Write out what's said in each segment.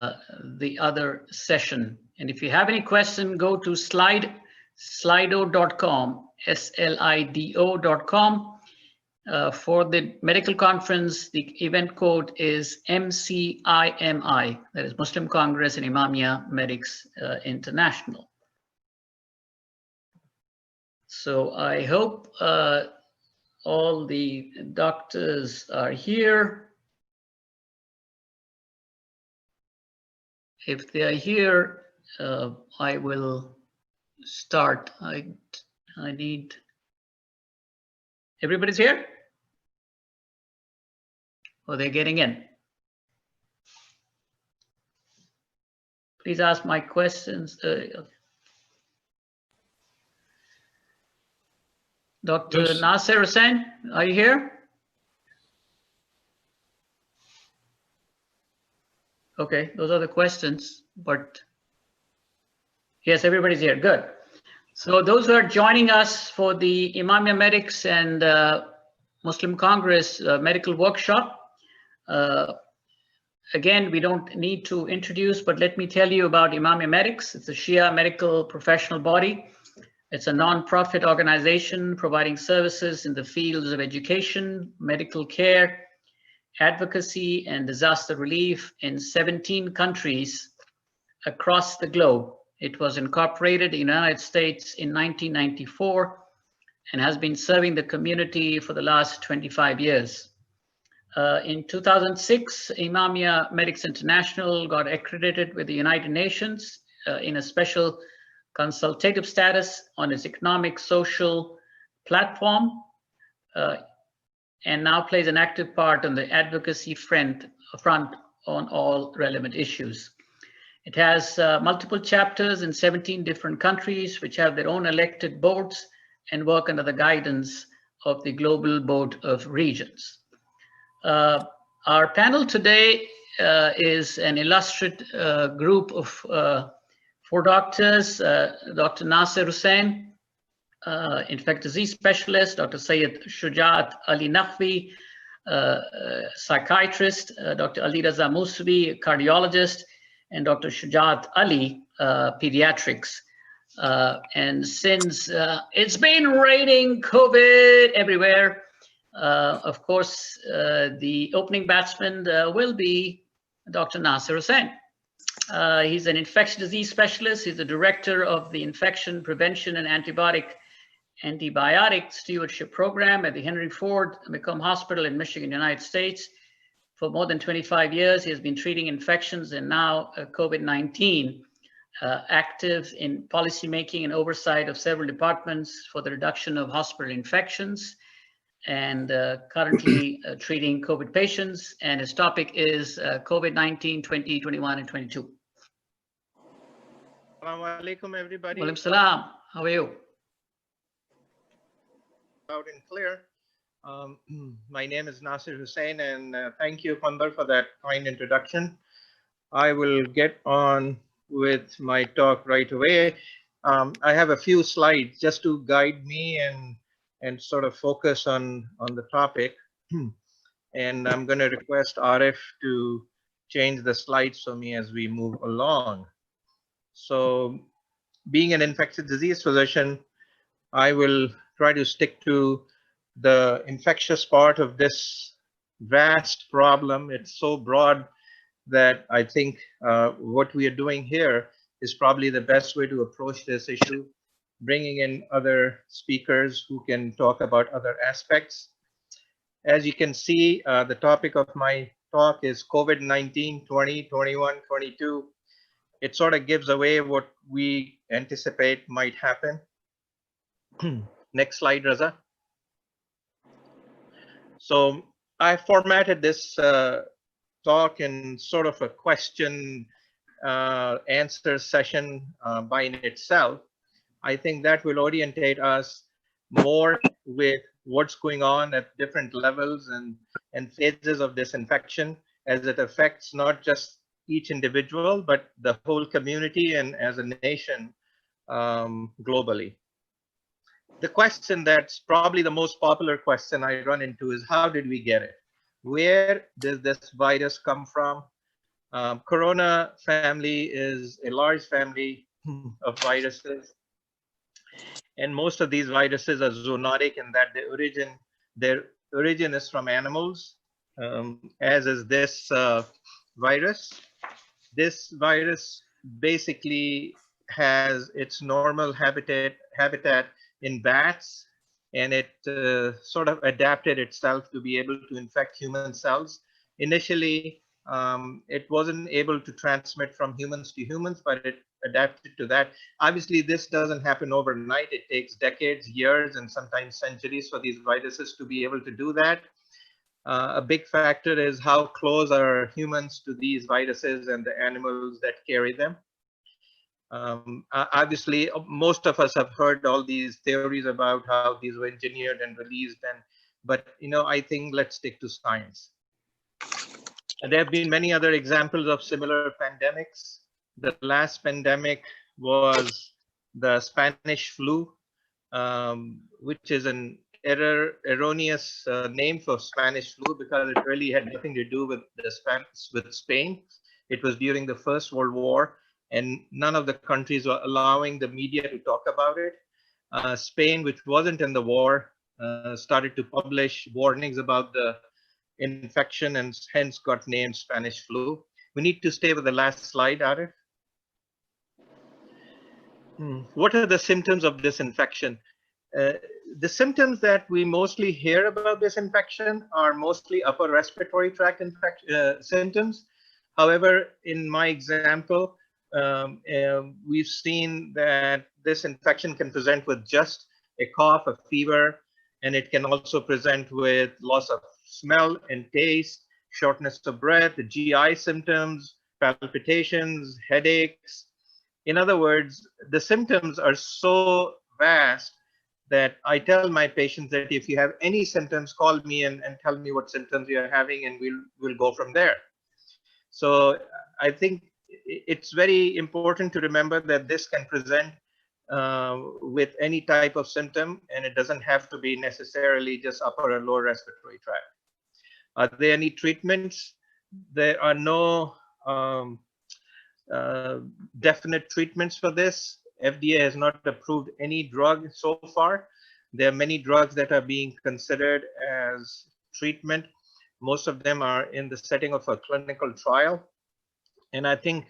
the other session. And if you have any question, go to slido.com, slido.com. For the medical conference, the event code is MCIMI, that is Muslim Congress and Imamia Medics International. So I hope all the doctors are here. If they are here, I will start. I need, everybody's here? Oh, they're getting in. Please ask my questions. Dr. Yes. Nasser Hussain, are you here? Okay, those are the questions, but yes, everybody's here. Good. So those who are joining us for the Imamia Medics and Muslim Congress medical workshop, again, we don't need to introduce, but let me tell you about Imamia Medics. It's a Shia medical professional body. It's a non-profit organization providing services in the fields of education, medical care, advocacy, and disaster relief in 17 countries across the globe. It was incorporated in the United States in 1994 and has been serving the community for the last 25 years. In 2006, Imamia Medics International got accredited with the United Nations in a special consultative status on its economic social platform, and now plays an active part on the advocacy front on all relevant issues. It has multiple chapters in 17 different countries, which have their own elected boards and work under the guidance of the Global Board of Regions. Our panel today is an illustrious group of 4 doctors, Dr. Nasser Hussain, infectious disease specialist, Dr. Syed Shujaat Ali Naqvi, psychiatrist, Dr. Ali Raza Musavi, cardiologist, and Dr. Shujaat Ali, pediatrics. And since it's been raining COVID everywhere, of course, the opening batsman will be Dr. Nasser Hussain. He's an infectious disease specialist. He's the director of the Infection Prevention and Antibiotic Stewardship Program at the Henry Ford Macomb Hospital in Michigan, United States. For more than 25 years, he has been treating infections and now COVID-19, active in policymaking and oversight of several departments for the reduction of hospital infections, and currently treating COVID patients. And his topic is COVID-19 2021 and 22. Assalamu alaikum, everybody. Walaikum salam. How are you? Loud and clear. My name is Nasser Hussain, and thank you, Pandar, for that kind introduction. I will get on with my talk right away. I have a few slides just to guide me and sort of focus on the topic. And I'm going to request Arif to change the slides for me as we move along. So being an infectious disease physician, I will try to stick to the infectious part of this vast problem. It's so broad that I think what we are doing here is probably the best way to approach this issue, bringing in other speakers who can talk about other aspects. As you can see, the topic of my talk is COVID-19 2021, 22. It sort of gives away what we anticipate might happen. Next slide, Raza. So I formatted this talk in sort of a question answer session by in itself. I think that will orientate us more with what's going on at different levels and phases of this infection as it affects not just each individual, but the whole community and as a nation globally. The question that's probably the most popular question I run into is, how did we get it? Where did this virus come from? Corona family is a large family of viruses, and most of these viruses are zoonotic in that their origin is from animals, as is this virus. This virus basically has its normal habitat in bats, and it sort of adapted itself to be able to infect human cells. Initially, it wasn't able to transmit from humans to humans, but it adapted to that. Obviously, this doesn't happen overnight. It takes decades, years, and sometimes centuries for these viruses to be able to do that. A big factor is how close are humans to these viruses and the animals that carry them. Obviously, most of us have heard all these theories about how these were engineered and released, but I think let's stick to science. And there have been many other examples of similar pandemics. The last pandemic was the Spanish flu, which is an erroneous name for Spanish flu because it really had nothing to do with Spain. It was during the First World War, and none of the countries were allowing the media to talk about it. Spain, which wasn't in the war, started to publish warnings about the infection and hence got named Spanish flu. We need to stay with the last slide, Arif. What are the symptoms of this infection? The symptoms that we mostly hear about this infection are mostly upper respiratory tract symptoms. However, in my example, we've seen that this infection can present with just a cough, a fever, and it can also present with loss of smell and taste, shortness of breath, the GI symptoms, palpitations, headaches. In other words, the symptoms are so vast that I tell my patients that if you have any symptoms, call me and tell me what symptoms you're having, and we'll go from there. So I think it's very important to remember that this can present with any type of symptom, and it doesn't have to be necessarily just upper or lower respiratory tract. Are there any treatments? There are no definite treatments for this. FDA has not approved any drug so far. There are many drugs that are being considered as treatment. Most of them are in the setting of a clinical trial. And I think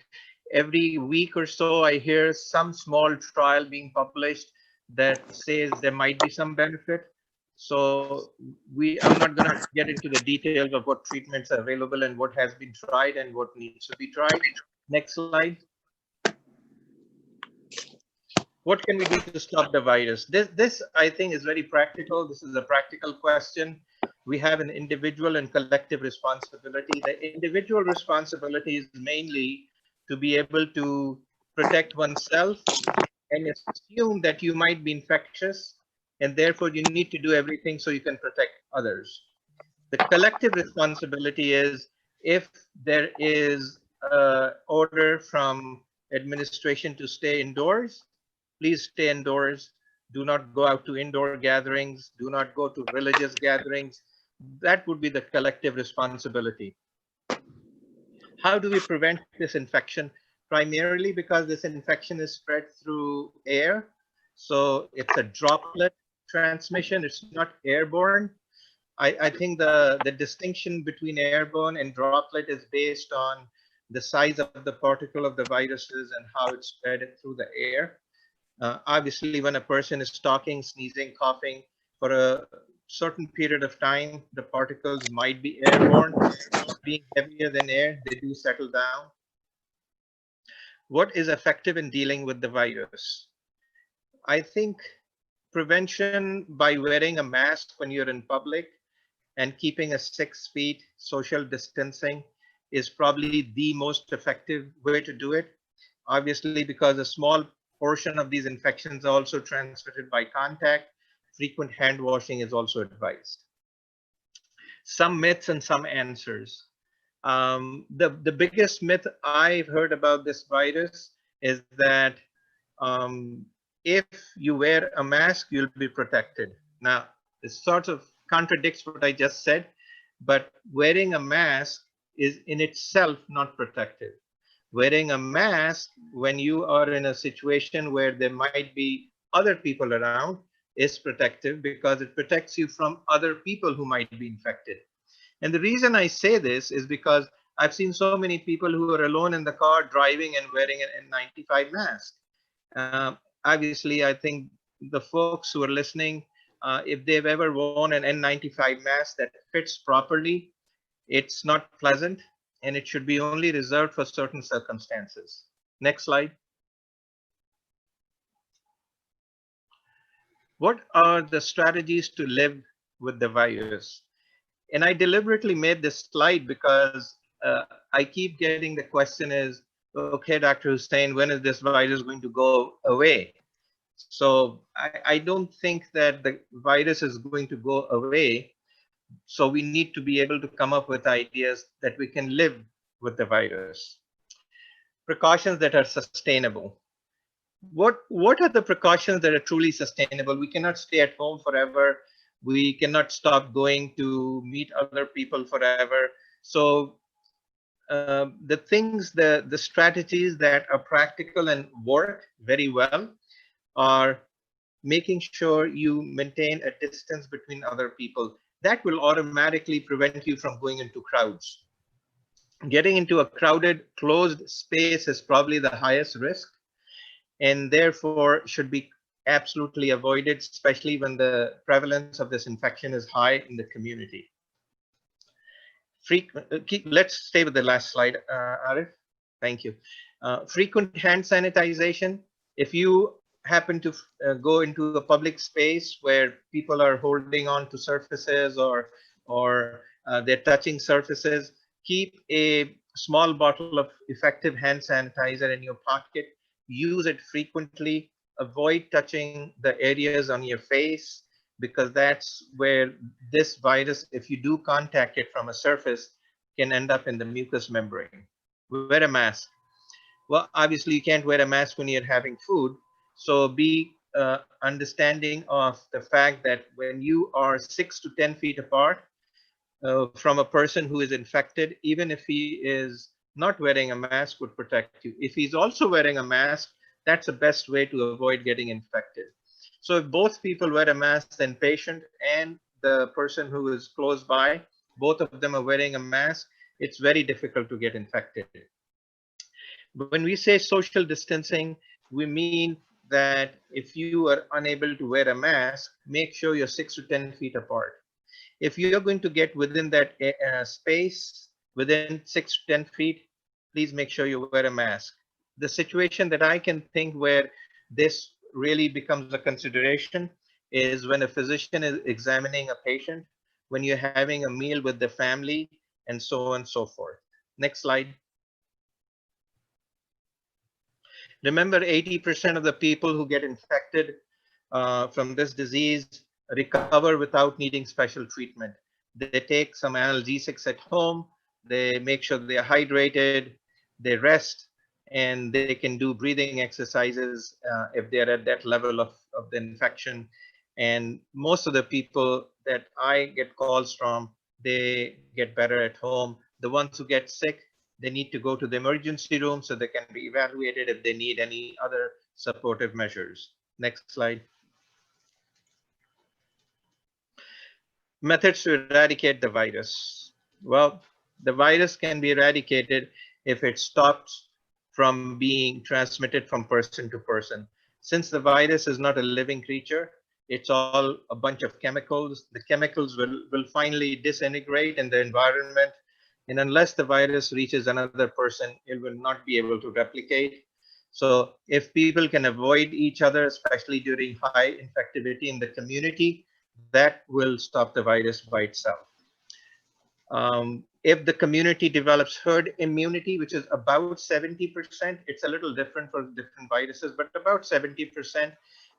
every week or so, I hear some small trial being published that says there might be some benefit. So I'm not going to get into the details of what treatments are available and what has been tried and what needs to be tried. Next slide. What can we do to stop the virus? This I think is very practical. This is a practical question. We have an individual and collective responsibility. The individual responsibility is mainly to be able to protect oneself and assume that you might be infectious, and therefore you need to do everything so you can protect others. The collective responsibility is if there is an order from administration to stay indoors, please stay indoors. Do not go out to indoor gatherings. Do not go to religious gatherings. That would be the collective responsibility. How do we prevent this infection? Primarily because this infection is spread through air. So it's a droplet transmission. It's not airborne. I think the distinction between airborne and droplet is based on the size of the particle of the viruses and how it's spread through the air. Obviously, when a person is talking, sneezing, coughing for a certain period of time, the particles might be airborne. Being heavier than air, they do settle down. What is effective in dealing with the virus? I think prevention by wearing a mask when you're in public and keeping a 6 feet social distancing is probably the most effective way to do it. Obviously, because a small portion of these infections are also transmitted by contact, frequent hand washing is also advised. Some myths and some answers. The biggest myth I've heard about this virus is that if you wear a mask, you'll be protected. Now, this sort of contradicts what I just said, but wearing a mask is in itself not protective. Wearing a mask when you are in a situation where there might be other people around is protective because it protects you from other people who might be infected. And the reason I say this is because I've seen so many people who are alone in the car driving and wearing an N95 mask. Obviously, I think the folks who are listening, if they've ever worn an N95 mask that fits properly, it's not pleasant, and it should be only reserved for certain circumstances. Next slide. What are the strategies to live with the virus? And I deliberately made this slide because I keep getting the question is, okay, Dr. Hussain, when is this virus going to go away? So I don't think that the virus is going to go away. So we need to be able to come up with ideas that we can live with the virus. Precautions that are sustainable. What are the precautions that are truly sustainable? We cannot stay at home forever. We cannot stop going to meet other people forever. So the things, the strategies that are practical and work very well are making sure you maintain a distance between other people. That will automatically prevent you from going into crowds. Getting into a crowded, closed space is probably the highest risk, and therefore should be absolutely avoided, especially when the prevalence of this infection is high in the community. Let's stay with the last slide, Arif. Thank you. Frequent hand sanitization. If you happen to go into a public space where people are holding on to surfaces or they're touching surfaces, keep a small bottle of effective hand sanitizer in your pocket. Use it frequently. Avoid touching the areas on your face because that's where this virus, if you do contact it from a surface, can end up in the mucous membrane. Wear a mask. Well, obviously you can't wear a mask when you're having food. So be understanding of the fact that when you are 6 to 10 feet apart from a person who is infected, even if he is not wearing a mask, would protect you. If he's also wearing a mask, that's the best way to avoid getting infected. So if both people wear a mask, then patient and the person who is close by, both of them are wearing a mask, it's very difficult to get infected. When we say social distancing, we mean that if you are unable to wear a mask, make sure you're 6 to 10 feet apart. If you're going to get within that space, within 6 to 10 feet, please make sure you wear a mask. The situation that I can think where this really becomes a consideration is when a physician is examining a patient, when you're having a meal with the family, and so on and so forth. Next slide. Remember, 80% of the people who get infected from this disease recover without needing special treatment. They take some analgesics at home, they make sure they are hydrated, they rest, and they can do breathing exercises if they're at that level of the infection. And most of the people that I get calls from, they get better at home. The ones who get sick, they need to go to the emergency room so they can be evaluated if they need any other supportive measures. Next slide. Methods to eradicate the virus. Well, the virus can be eradicated if it stops from being transmitted from person to person. Since the virus is not a living creature, it's all a bunch of chemicals. The chemicals will finally disintegrate in the environment. And unless the virus reaches another person, it will not be able to replicate. So if people can avoid each other, especially during high infectivity in the community, that will stop the virus by itself. If the community develops herd immunity, which is about 70%, it's a little different for different viruses, but about 70%.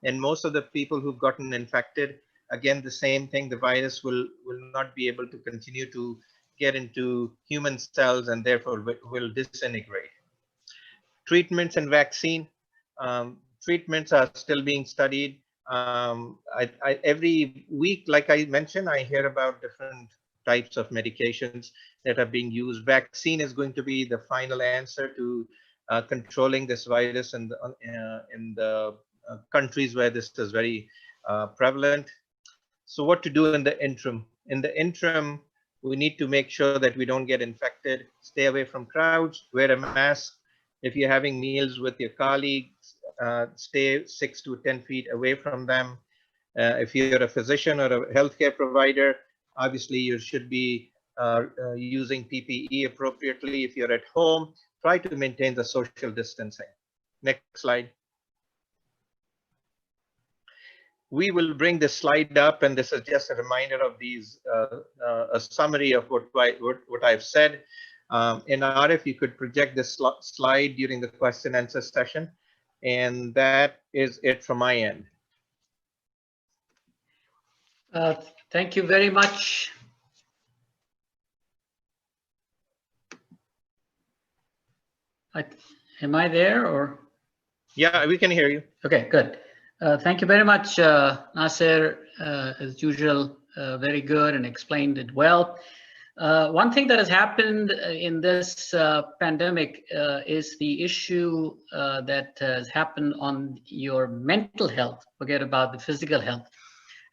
And most of the people who've gotten infected, again, the same thing, the virus will not be able to continue to get into human cells and therefore will disintegrate. Treatments and vaccine. Treatments are still being studied. Every week, like I mentioned, I hear about different types of medications that are being used. Vaccine is going to be the final answer to controlling this virus in the countries where this is very prevalent. So what to do in the interim? In the interim, we need to make sure that we don't get infected, stay away from crowds, wear a mask. If you're having meals with your colleagues, stay 6 to 10 feet away from them. If you're a physician or a healthcare provider, obviously you should be using PPE appropriately. If you're at home, try to maintain the social distancing. Next slide. We will bring this slide up, and this is just a reminder of these, a summary of what I've said. In Arif, you could project this slide during the question and answer session, and that is it from my end. Thank you very much. Am I there or? Yeah, we can hear you. Okay, good. Thank you very much, Nasser. As usual, very good and explained it well. One thing that has happened in this pandemic is the issue that has happened on your mental health. Forget about the physical health.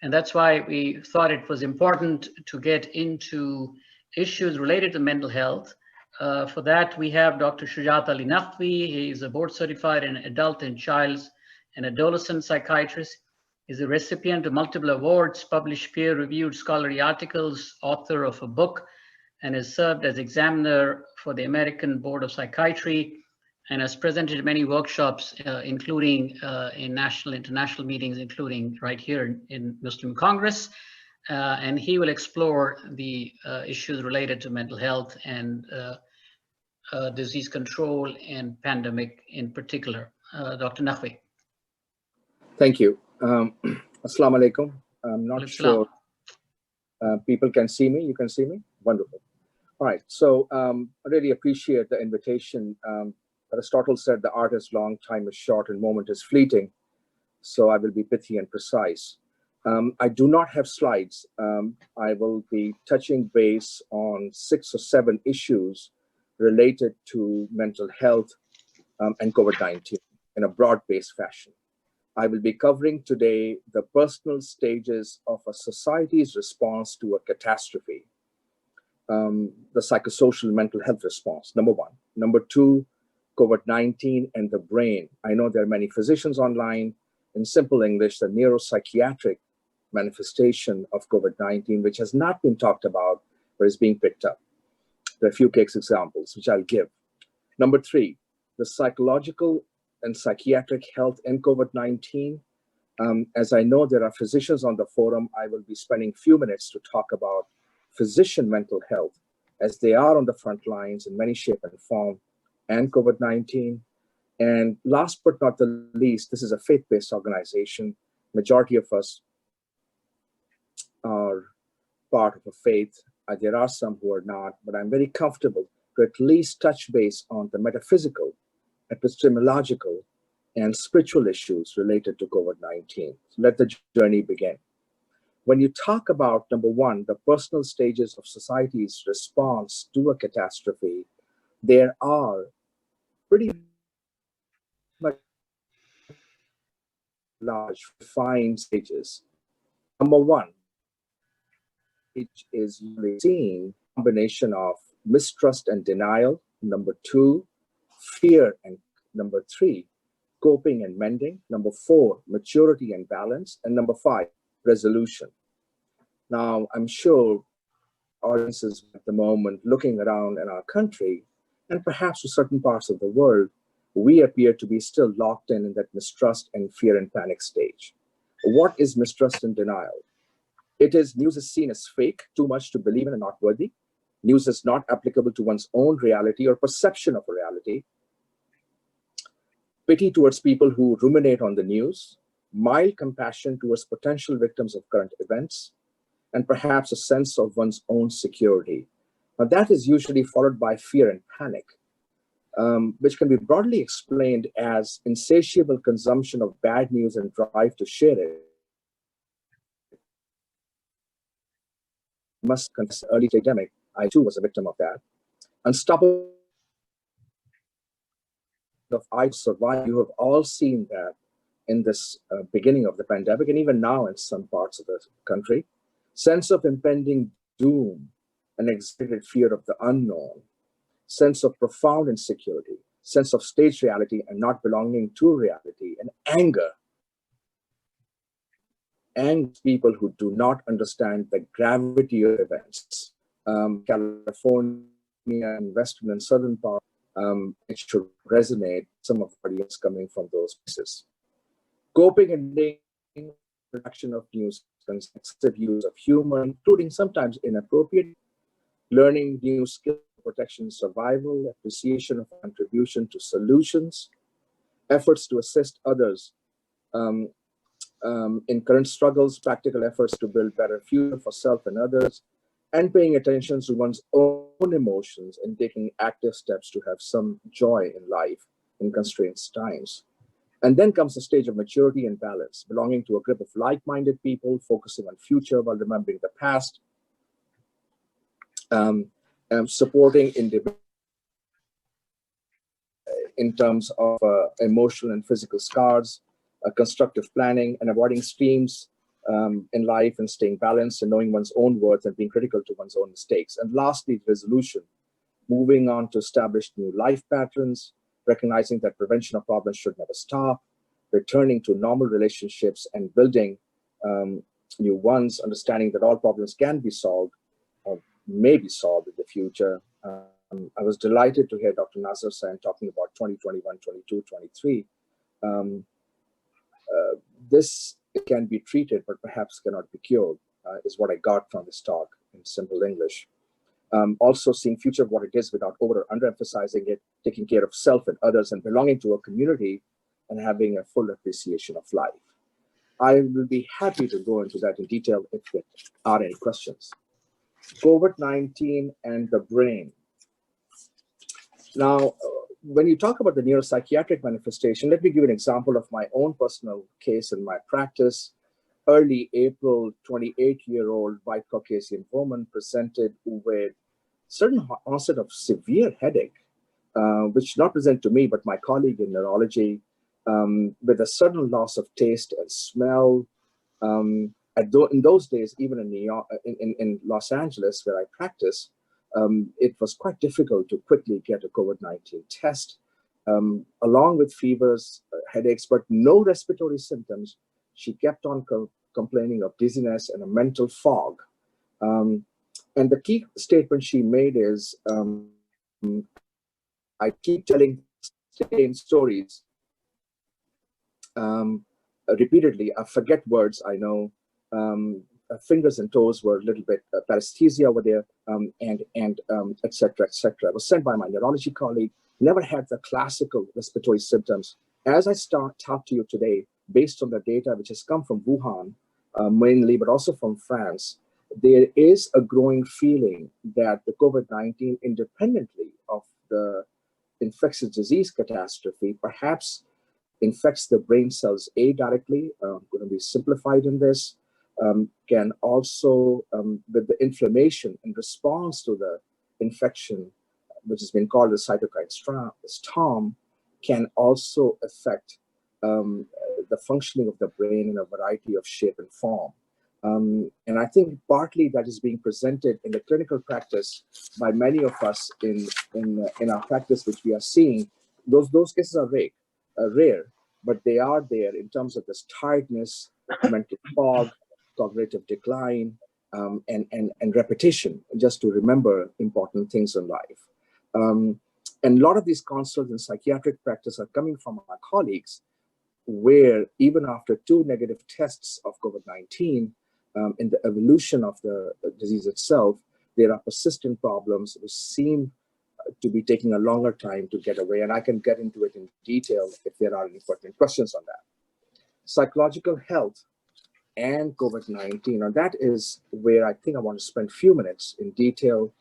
And that's why we thought it was important to get into issues related to mental health. For that, we have Dr. Shujat Ali Naqvi. He is a board certified in adult and child and adolescent psychiatrist. He's a recipient of multiple awards, published peer-reviewed scholarly articles, author of a book, and has served as examiner for the American Board of Psychiatry, and has presented many workshops, including in national, international meetings, including right here in Muslim Congress. And he will explore the issues related to mental health and disease control and pandemic in particular. Dr. Naqvi. Thank you. Assalamu alaikum. I'm not sure people can see me. You can see me? Wonderful. All right. So I really appreciate the invitation. Aristotle said the art is long, time is short, and moment is fleeting. So I will be pithy and precise. I do not have slides. I will be touching base on 6 or 7 issues related to mental health and COVID-19 in a broad-based fashion. I will be covering today the personal stages of a society's response to a catastrophe, the psychosocial mental health response, number 1. Number 2, COVID-19 and the brain. I know there are many physicians online. In simple English, the neuropsychiatric manifestation of COVID-19, which has not been talked about, but is being picked up. There are a few case examples, which I'll give. Number 3, the psychological and psychiatric health in COVID-19. As I know there are physicians on the forum, I will be spending a few minutes to talk about physician mental health as they are on the front lines in many shape and form, and COVID-19. And last but not the least, this is a faith-based organization. Majority of us are part of a faith. There are some who are not, but I'm very comfortable to at least touch base on the metaphysical, epistemological, and spiritual issues related to COVID-19. So let the journey begin. When you talk about, number 1, the personal stages of society's response to a catastrophe, there are pretty much large, defined stages. Number 1, which is usually seen a combination of mistrust and denial. Number 2, fear, and number 3, coping and mending. Number 4, maturity and balance. And number 5, resolution. Now, I'm sure audiences at the moment looking around in our country, and perhaps to certain parts of the world, we appear to be still locked in that mistrust and fear and panic stage. What is mistrust and denial? News is seen as fake, too much to believe in and not worthy. News is not applicable to one's own reality or perception of a reality. Pity towards people who ruminate on the news, mild compassion towards potential victims of current events, and perhaps a sense of one's own security. Now that is usually followed by fear and panic, which can be broadly explained as insatiable consumption of bad news and drive to share it. must confess, early pandemic, I too was a victim of that. Unstoppable of I survive. You have all seen that in this beginning of the pandemic, and even now in some parts of the country. Sense of impending doom, an exaggerated fear of the unknown, sense of profound insecurity, sense of stage reality and not belonging to reality, and anger. And people who do not understand the gravity of events. California and western and southern part, it should resonate, some of the audience coming from those places. Coping and production of news, excessive use of humor, including sometimes inappropriate, learning new skills, protection, survival, appreciation of contribution to solutions, efforts to assist others in current struggles, practical efforts to build better future for self and others, and paying attention to one's own emotions and taking active steps to have some joy in life in constrained times. And then comes the stage of maturity and balance, belonging to a group of like-minded people, focusing on future while remembering the past, supporting individuals in terms of emotional and physical scars, constructive planning, and avoiding streams in life, and staying balanced and knowing one's own worth and being critical to one's own mistakes. And lastly, resolution, moving on to establish new life patterns, recognizing that prevention of problems should never stop, returning to normal relationships and building new ones, understanding that all problems can be solved or may be solved in the future. I was delighted to hear Dr. Nasser Hussain talking about 2021, 22, 23. This can be treated, but perhaps cannot be cured, is what I got from this talk in simple English. Also seeing future of what it is without over or underemphasizing it, taking care of self and others, and belonging to a community, and having a full appreciation of life. I will be happy to go into that in detail if there are any questions. COVID-19 and the brain. Now, when you talk about the neuropsychiatric manifestation, let me give you an example of my own personal case in my practice. Early April, 28-year-old white Caucasian woman presented with certain onset of severe headache, which not present to me, but my colleague in neurology, with a sudden loss of taste and smell. In those days, even in Los Angeles, where I practice, it was quite difficult to quickly get a COVID-19 test, along with fevers, headaches, but no respiratory symptoms. She kept on complaining of dizziness and a mental fog. And the key statement she made is, I keep telling the same stories repeatedly. I forget words, I know. Fingers and toes were a little bit paresthesia over there, and et cetera, et cetera. I was sent by my neurology colleague, never had the classical respiratory symptoms. As I talk to you today, based on the data which has come from Wuhan, mainly, but also from France, there is a growing feeling that the COVID-19, independently of the infectious disease catastrophe, perhaps infects the brain cells directly. I'm going to be simplified in this. Can also, with the inflammation in response to the infection, which has been called the cytokine storm, can also affect the functioning of the brain in a variety of shape and form. And I think partly that is being presented in the clinical practice by many of us in our practice, which we are seeing. Those cases are rare, but they are there in terms of this tiredness, mental fog, cognitive decline, and repetition, just to remember important things in life. And a lot of these consults in psychiatric practice are coming from our colleagues, where even after 2 negative tests of COVID-19, in the evolution of the disease itself, there are persistent problems which seem to be taking a longer time to get away. And I can get into it in detail if there are any pertinent questions on that. Psychological health and COVID-19, and that is where I think I want to spend a few minutes in detail.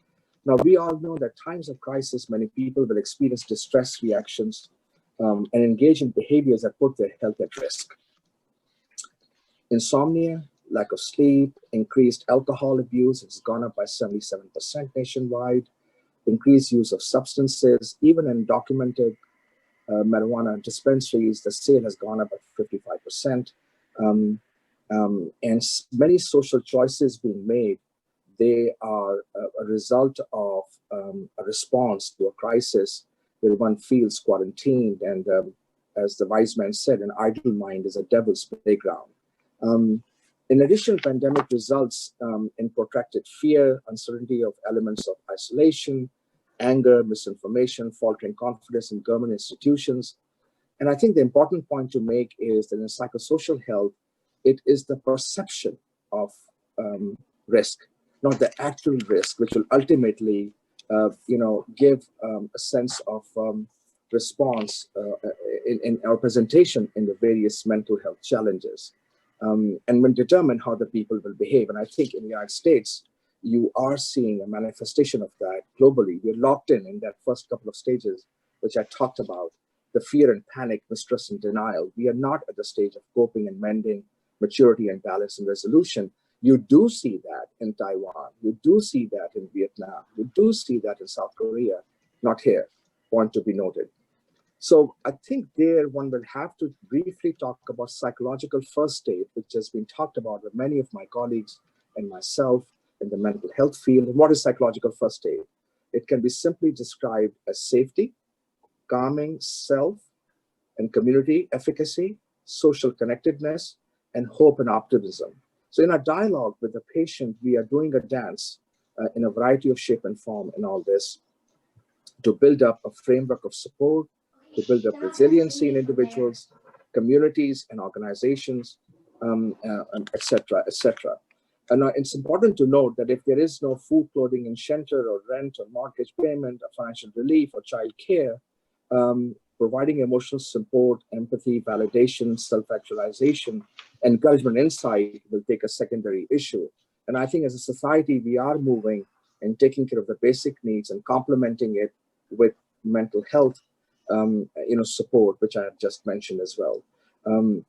Now, we all know that times of crisis, many people will experience distress reactions and engage in behaviors that put their health at risk. Insomnia, lack of sleep, increased alcohol abuse, it's gone up by 77% nationwide, increased use of substances, even in documented marijuana dispensaries, the sale has gone up by 55%. And many social choices being made, they are a result of a response to a crisis where one feels quarantined. And as the wise man said, an idle mind is a devil's playground. In addition, pandemic results in protracted fear, uncertainty of elements of isolation, anger, misinformation, faltering confidence in government institutions. And I think the important point to make is that in psychosocial health, it is the perception of risk, not the actual risk, which will ultimately, give a sense of response in our presentation in the various mental health challenges, and will determine how the people will behave. And I think in the United States, you are seeing a manifestation of that globally. We're locked in that first couple of stages, which I talked about, the fear and panic, mistrust and denial. We are not at the stage of coping and mending, maturity and balance and resolution. You do see that in Taiwan. You do see that in Vietnam. You do see that in South Korea, not here, point to be noted. So I think there one will have to briefly talk about psychological first aid, which has been talked about with many of my colleagues and myself in the mental health field. And what is psychological first aid? It can be simply described as safety, calming self and community efficacy, social connectedness, and hope and optimism. So in our dialogue with the patient, we are doing a dance in a variety of shape and form in all this to build up a framework of support, to build up resiliency in individuals, communities, and organizations, et cetera, et cetera. And it's important to note that if there is no food, clothing, and shelter, or rent, or mortgage payment, or financial relief, or child care, providing emotional support, empathy, validation, self-actualization, encouragement, insight will take a secondary issue. And I think as a society, we are moving and taking care of the basic needs and complementing it with mental health, support, which I have just mentioned as well. And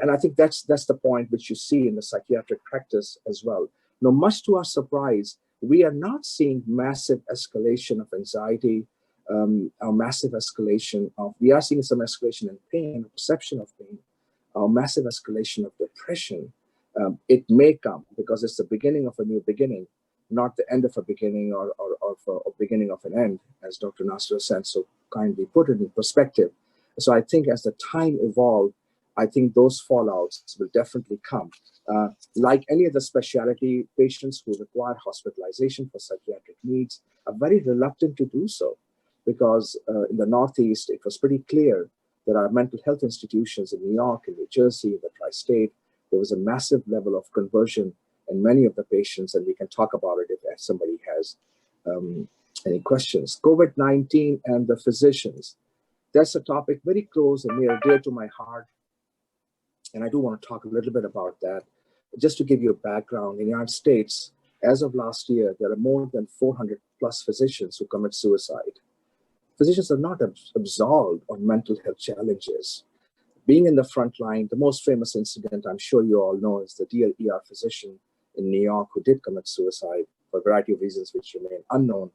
I think that's the point which you see in the psychiatric practice as well. Now, much to our surprise, we are not seeing massive escalation of anxiety, our massive escalation of, we are seeing some escalation in pain, perception of pain, our massive escalation of depression. It may come because it's the beginning of a new beginning, not the end of a beginning or a beginning of an end, as Dr. Nasser Hussain so kindly put it in perspective. So I think as the time evolves, I think those fallouts will definitely come. Like any other specialty, patients who require hospitalization for psychiatric needs are very reluctant to do so, because in the Northeast, it was pretty clear there are mental health institutions in New York, in New Jersey, in the tri-state. There was a massive level of conversion in many of the patients, and we can talk about it if somebody has any questions. COVID-19 and the physicians. That's a topic very close and near dear to my heart. And I do want to talk a little bit about that. Just to give you a background, in the United States, as of last year, there are more than 400 plus physicians who commit suicide. Physicians are not absolved on mental health challenges. Being in the front line, the most famous incident I'm sure you all know is the DLER physician in New York who did commit suicide for a variety of reasons which remain unknown.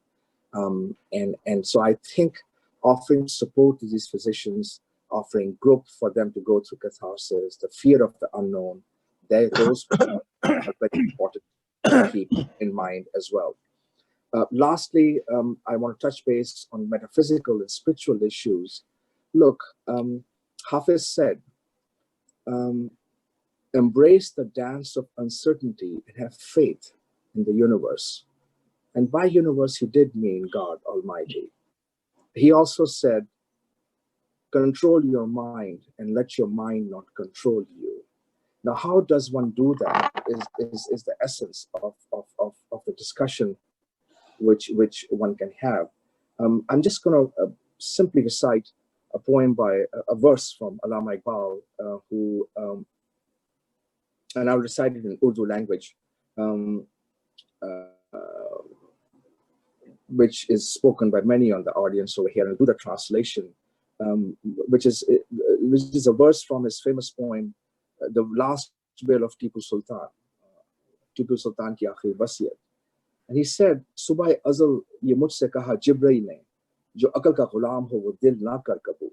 And so I think offering support to these physicians, offering group for them to go through catharsis, the fear of the unknown, those are very important to keep in mind as well. Lastly, I want to touch base on metaphysical and spiritual issues. Look, Hafiz said, embrace the dance of uncertainty and have faith in the universe. And by universe, he did mean God Almighty. He also said, control your mind and let your mind not control you. Now, how does one do that is the essence of the discussion which one can have. I'm just going to simply recite a poem by a verse from Allama Iqbal, and I'll recite it in Urdu language, which is spoken by many on the audience over here, and I'll do the translation, which is a verse from his famous poem, the last bill of Tipu Sultan ki aakhir wasiyat. And he said, Subah azal ye mujhse kaha Jibreel ne, jo akal ka ghulam ho wo dil na kar kabul.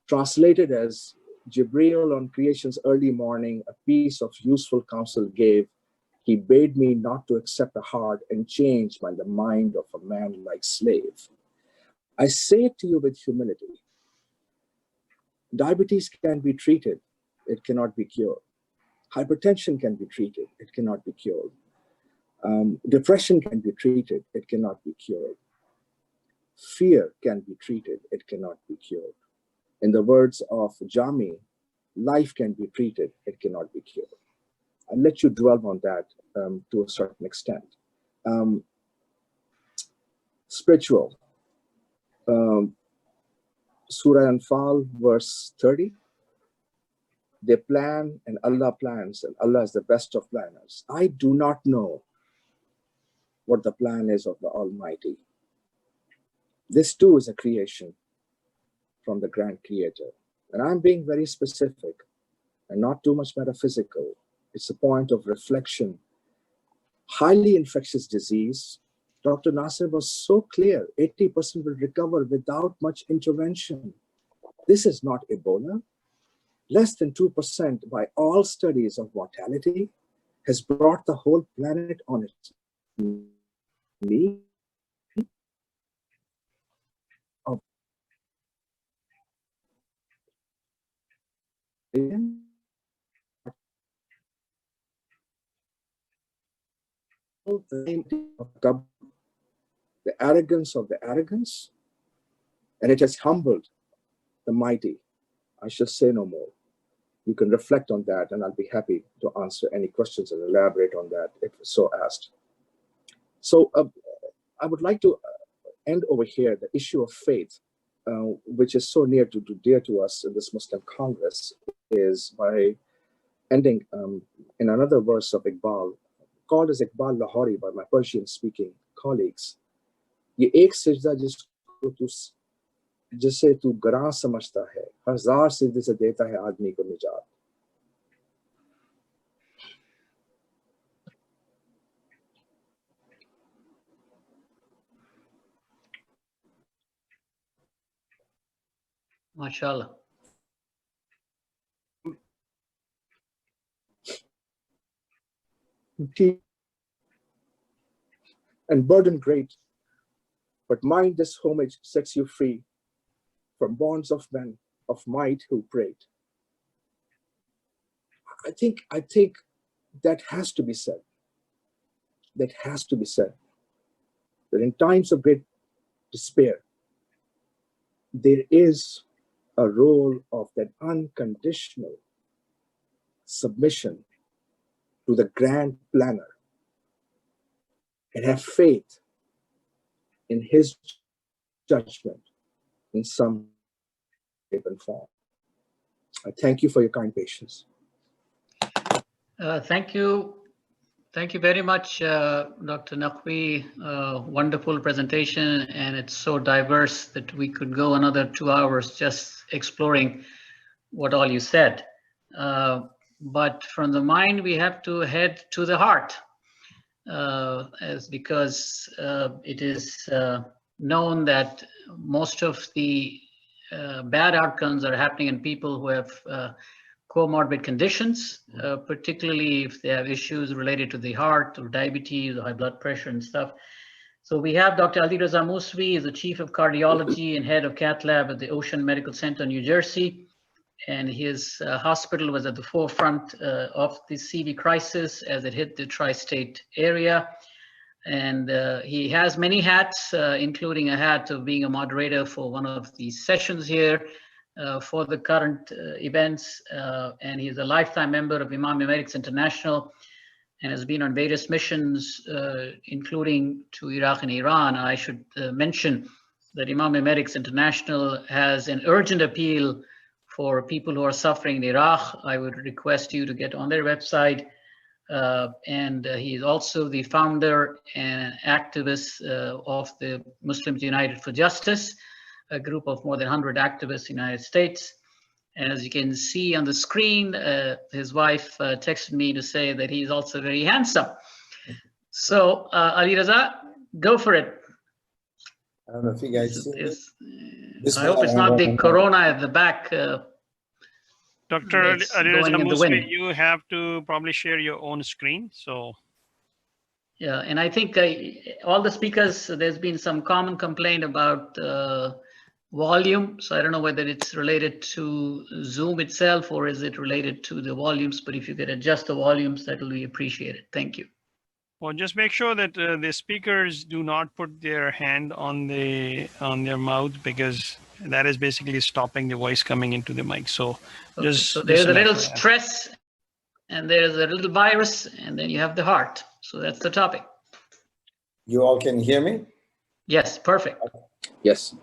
Translated as, Jibreel on creation's early morning, a piece of useful counsel gave. He bade me not to accept a heart and change by the mind of a man like slave. I say it to you with humility. Diabetes can be treated, it cannot be cured. Hypertension can be treated, it cannot be cured. Depression can be treated, it cannot be cured. Fear can be treated, it cannot be cured. In the words of Jami, life can be treated, it cannot be cured. I'll let you dwell on that to a certain extent. Spiritual. Surah Anfal, verse 30. They plan and Allah plans, and Allah is the best of planners. I do not know what the plan is of the Almighty. This too is a creation from the Grand Creator. And I'm being very specific and not too much metaphysical. It's a point of reflection. Highly infectious disease. Dr. Nasir was so clear, 80% will recover without much intervention. This is not Ebola. Less than 2% by all studies of mortality has brought the whole planet on its knee. The arrogance of the arrogance, and it has humbled the mighty. I shall say no more. You can reflect on that, and I'll be happy to answer any questions and elaborate on that if so asked. So I would like to end over here the issue of faith, which is so dear to us in this Muslim Congress, is by ending in another verse of Iqbal, called as Iqbal Lahori by my Persian-speaking colleagues. ये एक सिजदा जिसे तू गरां समझता है, हजार सिजदे से देता है आदमी को निजात. MashaAllah. And burden great, but mind this homage sets you free from bonds of men of might who prayed. I think that has to be said. That has to be said. That in times of great despair, there is a role of that unconditional submission to the grand planner and have faith in his judgment in some shape and form. I thank you for your kind patience. Thank you. Thank you very much, Dr. Naqvi. Wonderful presentation, and it's so diverse that we could go another 2 hours just exploring what all you said. But from the mind, we have to head to the heart, because it is known that most of the bad outcomes are happening in people who have comorbid conditions, particularly if they have issues related to the heart or diabetes or high blood pressure and stuff. So we have Dr. Ali Raza Muswi, is the Chief of Cardiology and Head of Cath Lab at the Ocean Medical Center, New Jersey. And his hospital was at the forefront of the CV crisis as it hit the tri-state area. And he has many hats, including a hat of being a moderator for one of the sessions here for the current events. And he's a lifetime member of Imamia Medics International and has been on various missions, including to Iraq and Iran. I should mention that Imamia Medics International has an urgent appeal for people who are suffering in Iraq. I would request you to get on their website. And he is also the founder and activist of the Muslims United for Justice, a group of more than 100 activists in the United States. And as you can see on the screen, his wife texted me to say that he's also very handsome. So Ali Raza, go for it. I don't know if you guys see this. I hope it's not the corona at the back. Dr. It's going in the wind. You have to probably share your own screen. So yeah, and I think all the speakers, there's been some common complaint about volume. So I don't know whether it's related to Zoom itself or is it related to the volumes, but if you could adjust the volumes, that will be appreciated. Thank you. well, just make sure that the speakers do not put their hand on their mouth, because that is basically stopping the voice coming into the mic. So Okay, just so there's a little FYI. stress and there's a little virus and then you have the heart. So that's the topic. You all can hear me? Yes, perfect. Yes.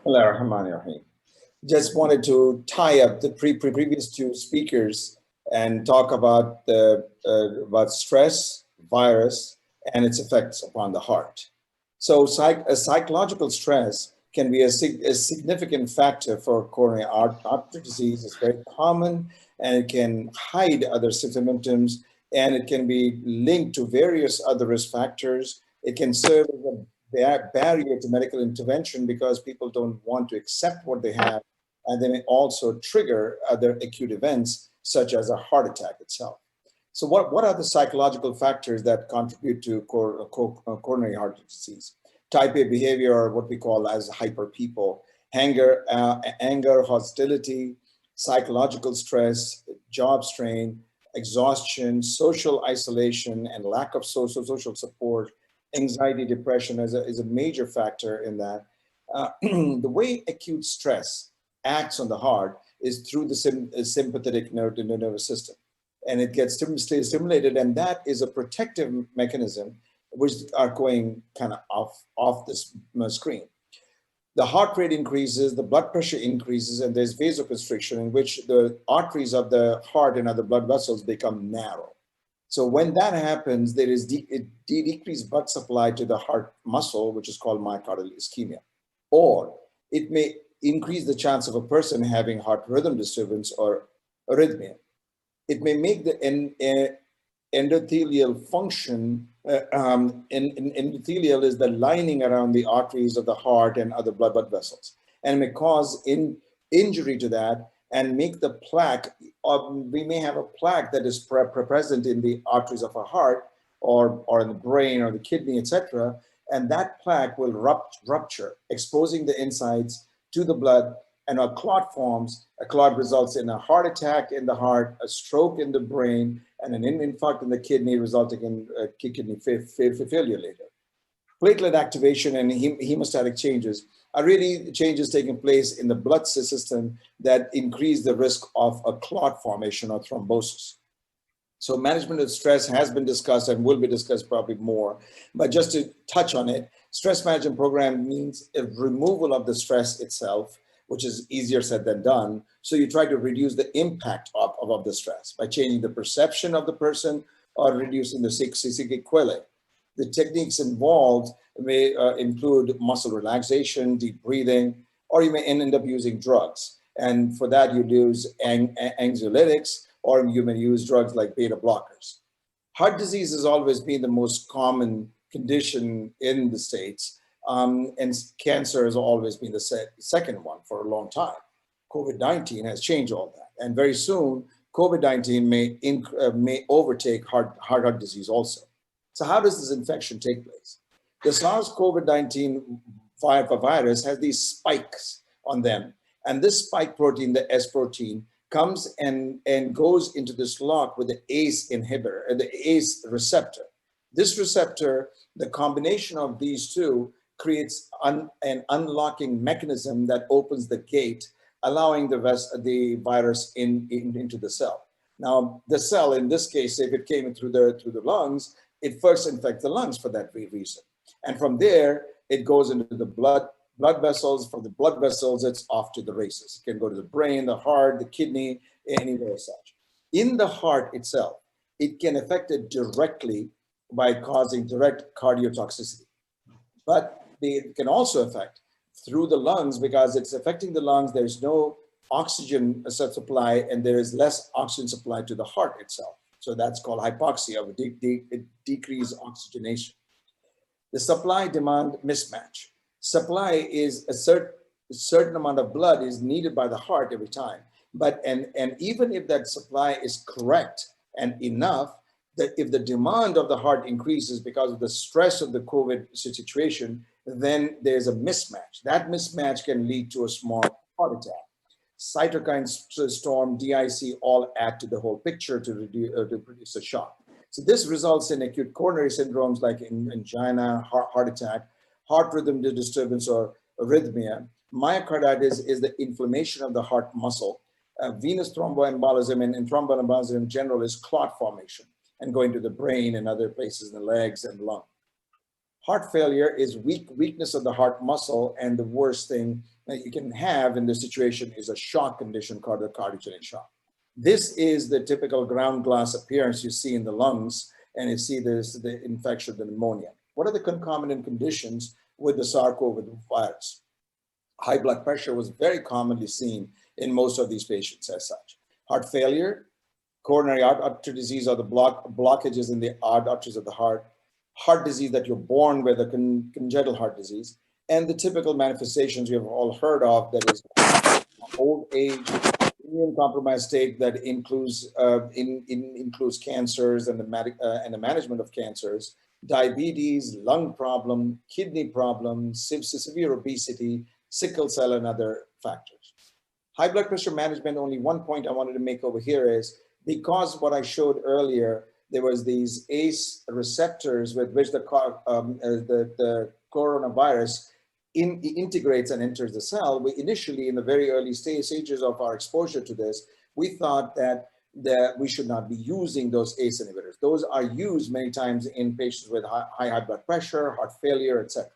Just wanted to tie up the previous two speakers and talk about about stress, virus, and its effects upon the heart. So psychological stress can be a significant factor for coronary artery disease. It's very common and it can hide other symptoms, and it can be linked to various other risk factors. It can serve as a barrier to medical intervention because people don't want to accept what they have, and they may also trigger other acute events such as a heart attack itself. So what are the psychological factors that contribute to coronary heart disease? Type A behavior, or what we call as hyper people, anger, hostility, psychological stress, job strain, exhaustion, social isolation, and lack of social support. Anxiety, depression is a major factor in that. The way acute stress acts on the heart is through the sympathetic nervous system, and it gets stimulated, and that is a protective mechanism which are going kind of off this screen. The heart rate increases, the blood pressure increases, and there's vasoconstriction in which the arteries of the heart and other blood vessels become narrow. So when that happens, there is decreased blood supply to the heart muscle, which is called myocardial ischemia. Or it may increase the chance of a person having heart rhythm disturbance or arrhythmia. It may make the endothelial function, endothelial is the lining around the arteries of the heart and other blood vessels, and may cause injury to that and make the plaque, or we may have a plaque that is present in the arteries of our heart or in the brain or the kidney, etc. And that plaque will rupture, exposing the insides to the blood, and a clot forms. A clot results in a heart attack in the heart, a stroke in the brain, and an infarct in the kidney, resulting in kidney failure later. Platelet activation and hemostatic changes are really changes taking place in the blood system that increase the risk of a clot formation or thrombosis. So management of stress has been discussed and will be discussed probably more, but just to touch on it, stress management program means a removal of the stress itself, which is easier said than done. So you try to reduce the impact of the stress by changing the perception of the person or reducing the sequelae. The techniques involved may include muscle relaxation, deep breathing, or you may end up using drugs. And for that, you use anxiolytics, or you may use drugs like beta blockers. Heart disease has always been the most common condition in the States, and cancer has always been the second one for a long time. COVID-19 has changed all that, and very soon, COVID-19 may overtake heart disease also. So how does this infection take place? The SARS-CoV-19 virus has these spikes on them, and this spike protein, the S protein, comes and goes into this lock with the ACE inhibitor, the ACE receptor. This receptor, the combination of these two, creates an unlocking mechanism that opens the gate, allowing the virus into the cell. Now, the cell, in this case, if it came in through the lungs, it first infects the lungs for that reason. And from there, it goes into the blood vessels. From the blood vessels, it's off to the races. It can go to the brain, the heart, the kidney, anywhere such. In the heart itself, it can affect it directly by causing direct cardiotoxicity. But it can also affect through the lungs, because it's affecting the lungs. There's no oxygen supply and there is less oxygen supply to the heart itself. So that's called hypoxia, or decreased oxygenation. The supply-demand mismatch. Supply is a certain amount of blood is needed by the heart every time. But and even if that supply is correct and enough, that if the demand of the heart increases because of the stress of the COVID situation, then there's a mismatch. That mismatch can lead to a small heart attack. Cytokine storm, DIC, all add to the whole picture to produce a shock. So this results in acute coronary syndromes like angina, heart attack, heart rhythm disturbance or arrhythmia. Myocarditis is the inflammation of the heart muscle. Venous thromboembolism and thromboembolism in general is clot formation and going to the brain and other places in the legs and lung. Heart failure is weakness of the heart muscle, and the worst thing that you can have in this situation is a shock condition called the cardiogenic shock. This is the typical ground glass appearance you see in the lungs, and you see this, the infection, the pneumonia. What are the concomitant conditions with the SARS-CoV virus? High blood pressure was very commonly seen in most of these patients as such. Heart failure, coronary artery disease, or the blockages in the arteries of the heart disease that you're born with, a congenital heart disease, and the typical manifestations you have all heard of, that is old age, immune compromised state that includes includes cancers and the management of cancers, diabetes, lung problem, kidney problems, severe obesity, sickle cell, and other factors. High blood pressure management, only one point I wanted to make over here is, because what I showed earlier, there was these ACE receptors with which the coronavirus integrates and enters the cell. We initially, in the very early stages of our exposure to this, we thought that we should not be using those ACE inhibitors. Those are used many times in patients with high blood pressure, heart failure, etc.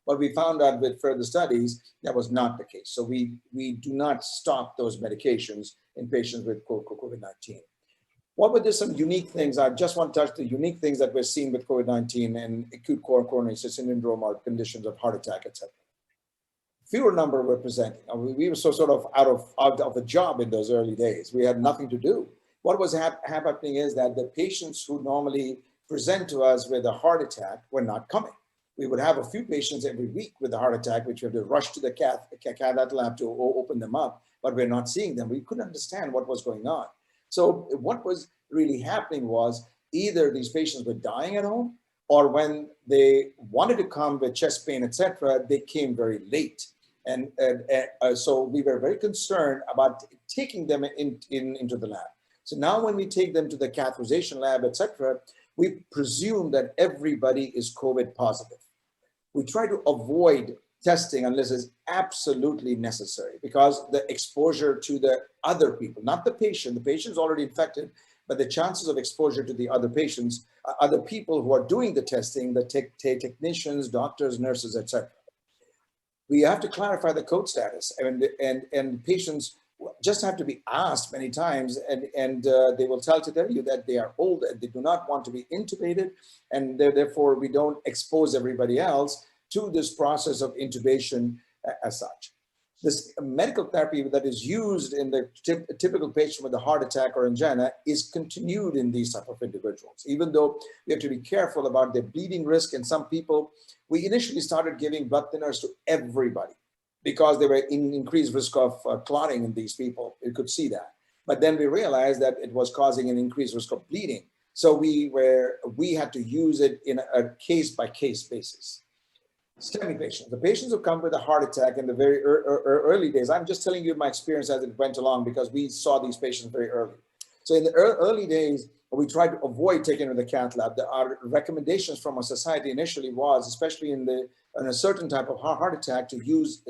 But we found out with further studies that was not the case. So we do not stop those medications in patients with COVID-19. What were some unique things? I just want to touch the unique things that we're seeing with COVID-19 and acute coronary syndrome or conditions of heart attack, etc. Fewer number were presenting. We were sort of out of a job in those early days. We had nothing to do. What was happening is that the patients who normally present to us with a heart attack were not coming. We would have a few patients every week with a heart attack, which we had to rush to the cath lab to open them up, but we're not seeing them. We couldn't understand what was going on. So what was really happening was either these patients were dying at home, or when they wanted to come with chest pain, etc., they came very late. And so we were very concerned about taking them into the lab. So now when we take them to the catheterization lab, etc., we presume that everybody is COVID positive. We try to avoid testing unless it's absolutely necessary, because the exposure to the other people, not the patient is already infected, but the chances of exposure to the other patients, other people who are doing the testing, the technicians, doctors, nurses, etc. We have to clarify the code status, and patients just have to be asked many times, and they will tell you that they are old and they do not want to be intubated, and therefore we don't expose everybody else to this process of intubation as such. This medical therapy that is used in the typical patient with a heart attack or angina is continued in these type of individuals, even though we have to be careful about their bleeding risk. And some people, we initially started giving blood thinners to everybody because they were in increased risk of clotting in these people. You could see that. But then we realized that it was causing an increased risk of bleeding. So we had to use it in a case-by-case basis. STEMI patients, the patients who come with a heart attack in the very early days, I'm just telling you my experience as it went along because we saw these patients very early. So in the early days, we tried to avoid taking them to the cath lab. Our recommendations from our society initially was, especially in a certain type of heart attack, to use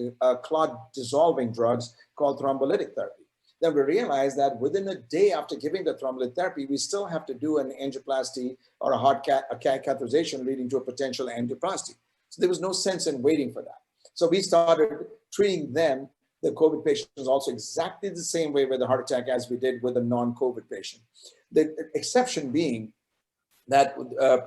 clot dissolving drugs called thrombolytic therapy. Then we realized that within a day after giving the thrombolytic therapy, we still have to do an angioplasty or a heart catheterization leading to a potential angioplasty. So there was no sense in waiting for that. So we started treating them, the COVID patients, also exactly the same way with a heart attack as we did with a non-COVID patient. The exception being that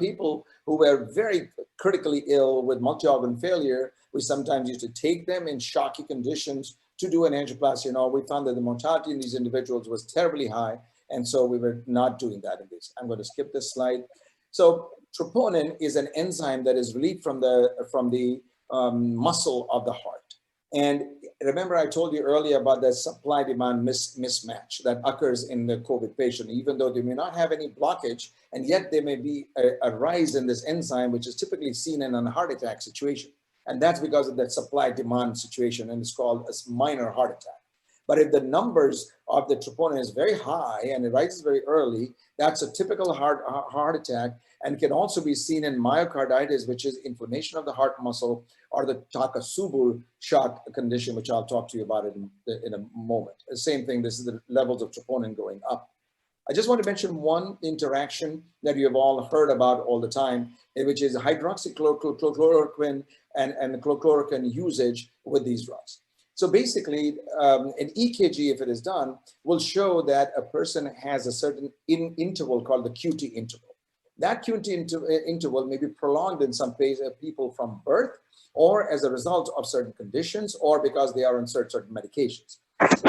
people who were very critically ill with multi-organ failure, we sometimes used to take them in shocky conditions to do an angioplasty and all, we found that the mortality in these individuals was terribly high. And so we were not doing that in this. I'm going to skip this slide. So troponin is an enzyme that is released from the muscle of the heart. And remember, I told you earlier about the supply-demand mismatch that occurs in the COVID patient, even though they may not have any blockage, and yet there may be a rise in this enzyme, which is typically seen in a heart attack situation. And that's because of that supply-demand situation, and it's called a minor heart attack. But if the numbers of the troponin is very high and it rises very early, that's a typical heart attack, and can also be seen in myocarditis, which is inflammation of the heart muscle, or the Takotsubo shock condition, which I'll talk to you about in a moment. The same thing, this is the levels of troponin going up. I just want to mention one interaction that you have all heard about all the time, which is hydroxychloroquine and chloroquine usage with these drugs. So basically, an EKG, if it is done, will show that a person has a certain interval called the QT interval. That QT interval may be prolonged in some people from birth, or as a result of certain conditions, or because they are on certain medications. So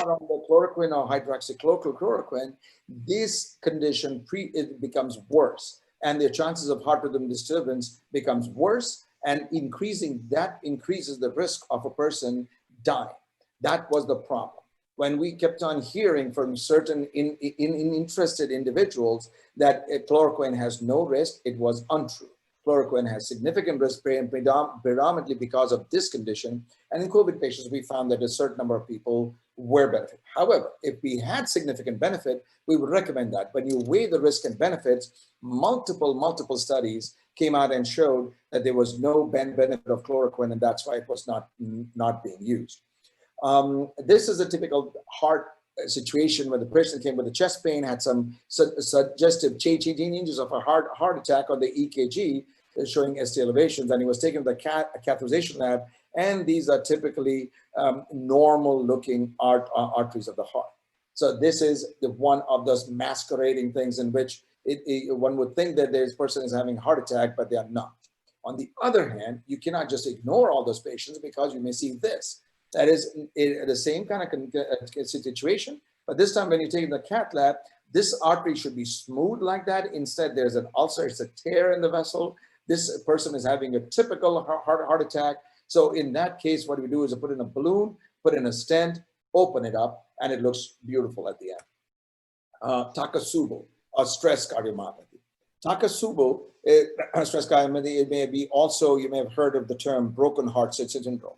on the chloroquine or hydroxychloroquine, this condition it becomes worse, and the chances of heart rhythm disturbance becomes worse, and that increases the risk of a person dying. That was the problem. When we kept on hearing from certain interested individuals that chloroquine has no risk, it was untrue. Chloroquine has significant risk, predominantly because of this condition. And in COVID patients, we found that a certain number of people were benefited. However, if we had significant benefit, we would recommend that. When you weigh the risk and benefits, multiple studies came out and showed that there was no benefit of chloroquine, and that's why it was not being used. This is a typical heart situation where the person came with a chest pain, had some suggestive changes of a heart attack on the EKG, showing ST elevations, and he was taken to the catheterization lab, and these are typically normal-looking arteries of the heart. So this is one of those masquerading things in which one would think that this person is having a heart attack, but they are not. On the other hand, you cannot just ignore all those patients, because you may see this. That is the same kind of situation, but this time when you take the cath lab, this artery should be smooth like that. Instead, there's an ulcer, it's a tear in the vessel. This person is having a typical heart attack. So in that case, what we do is put in a balloon, put in a stent, open it up, and it looks beautiful at the end. Takotsubo, or stress cardiomyopathy. Takotsubo, stress cardiomyopathy, it may be also, you may have heard of the term broken heart syndrome.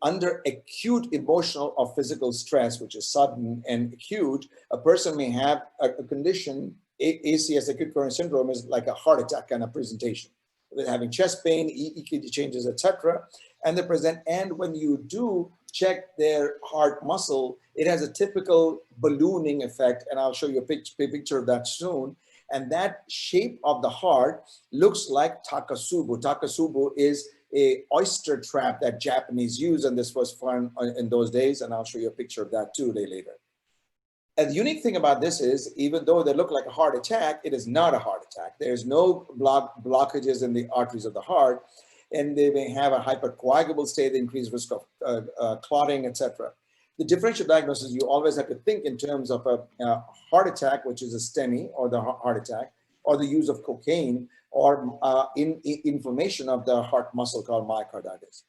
Under acute emotional or physical stress, which is sudden and acute, a person may have a condition, ACS, acute coronary syndrome, is like a heart attack kind of presentation, with having chest pain, EKG changes, etc. And they present, and when you do check their heart muscle, it has a typical ballooning effect, and I'll show you a picture of that soon. And that shape of the heart looks like Takotsubo. Takotsubo is a oyster trap that Japanese use, and this was fun in those days, and I'll show you a picture of that too later. And the unique thing about this is, even though they look like a heart attack, it is not a heart attack. There's no blockages in the arteries of the heart, and they may have a hypercoagulable state, increased risk of clotting, etc. The differential diagnosis, you always have to think in terms of a heart attack, which is a STEMI, or the heart attack, or the use of cocaine, or inflammation of the heart muscle called myocarditis.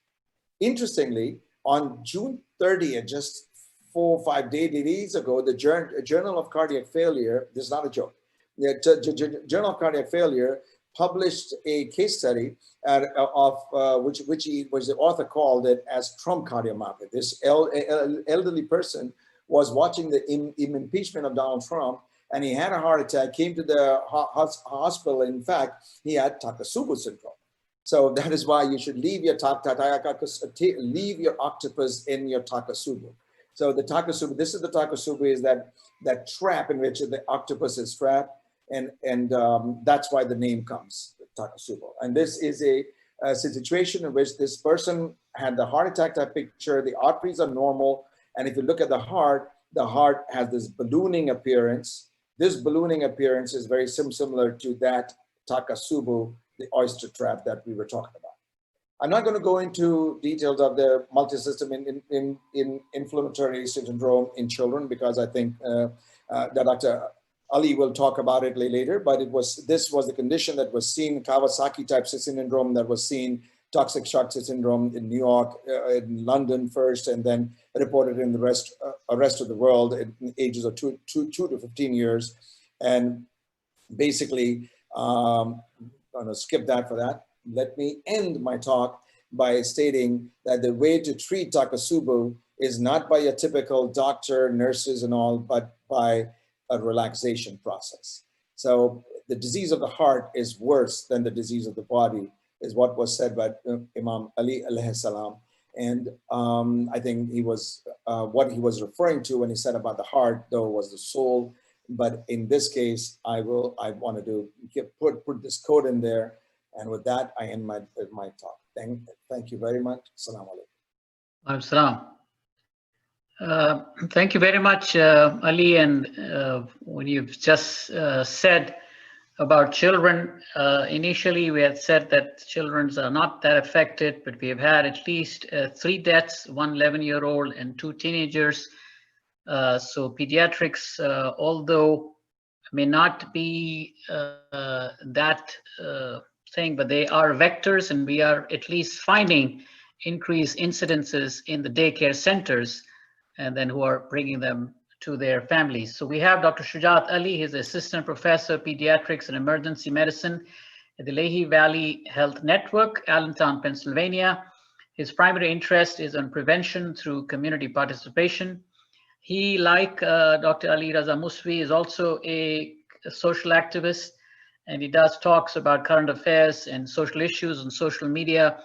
Interestingly, on June 30th, just 4 or 5 days ago, the Journal of Cardiac Failure, this is not a joke, the Journal of Cardiac Failure published a case study of which the author called it as Trump cardiomyopathy. This elderly person was watching the impeachment of Donald Trump, and he had a heart attack, came to the hospital. In fact, he had Takotsubo syndrome. So that is why you should leave your leave your octopus in your Takotsubo. So the Takotsubo, this is the Takotsubo, is that trap in which the octopus is trapped, and that's why the name comes, Takotsubo. And this is a situation in which this person had the heart attack type picture. The arteries are normal, and if you look at the heart has this ballooning appearance. This ballooning appearance is very similar to that Takotsubo, the oyster trap that we were talking about. I'm not going to go into details of the multisystem in inflammatory syndrome in children, because I think that Dr. Ali will talk about it later, but this was the condition that was seen, Kawasaki type syndrome that was seen, toxic shock syndrome in New York, in London first, and then reported in the rest of the world in ages of 2 to 15 years. And basically, I'm going to skip that for that. Let me end my talk by stating that the way to treat Takotsubo is not by a typical doctor, nurses and all, but by a relaxation process. So the disease of the heart is worse than the disease of the body, is what was said by Imam Ali alayhi salam. And I think he was, what he was referring to when he said about the heart, though, was the soul. But in this case, I wanted to put this code in there. And with that, I end my talk. Thank you very much. Assalamu alaikum. Salam. Thank you very much, Ali. And when you've just said about children, initially we had said that children are not that affected, but we have had at least 3 deaths, 1 11-year-old and 2 teenagers. So pediatrics, although may not be that thing, but they are vectors, and we are at least finding increased incidences in the daycare centers, and then who are bringing them to their families. So we have Dr. Shujaat Ali, he's assistant professor of pediatrics and emergency medicine at the Lehigh Valley Health Network, Allentown, Pennsylvania. His primary interest is on prevention through community participation. He, like Dr. Ali Raza Muswi, is also a social activist, and he does talks about current affairs and social issues on social media.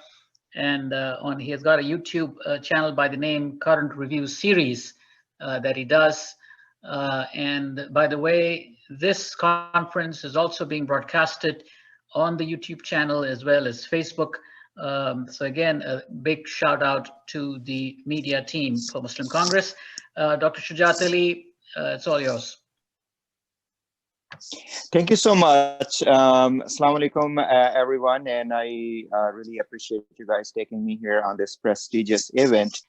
And he has got a YouTube channel by the name Current Review Series that he does. And by the way, this conference is also being broadcasted on the YouTube channel as well as Facebook. So again, a big shout out to the media team for Muslim Congress. Dr. Shujaat Ali, it's all yours. Thank you so much. Assalamu alaikum, everyone. And I really appreciate you guys taking me here on this prestigious event.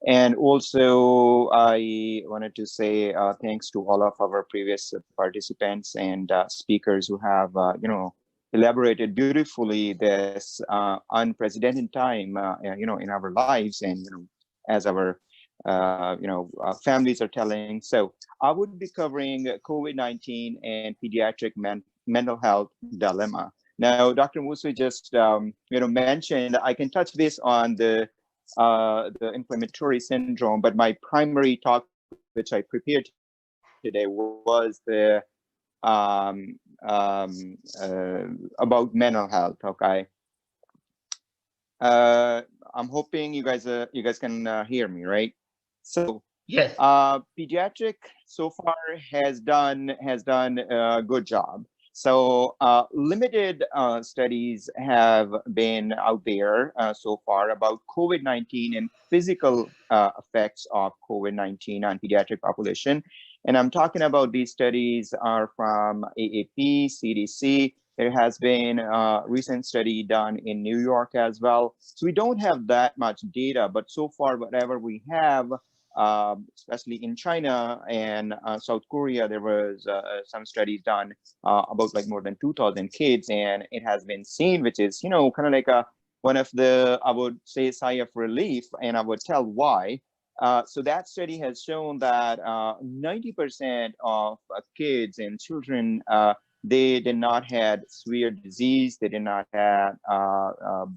And also, I wanted to say thanks to all of our previous participants and speakers who have, elaborated beautifully this unprecedented time, in our lives, and as our families are telling. So I would be covering COVID-19 and pediatric mental health dilemma. Now, Dr. Muswi just mentioned, I can touch this on the inflammatory syndrome, but my primary talk, which I prepared today, was the about mental health. Okay. I'm hoping you guys can hear me, right? So yes, pediatric so far has done a good job. So limited studies have been out there so far about COVID-19 and physical effects of COVID-19 on pediatric population. And I'm talking about these studies are from AAP, CDC. There has been a recent study done in New York as well. So we don't have that much data, but so far, whatever we have, especially in China and South Korea, there was some studies done about like more than 2,000 kids, and it has been seen, which is, kind of like one of the, I would say, sigh of relief, and I would tell why. So that study has shown that 90% of kids and children, they did not have severe disease, they did not have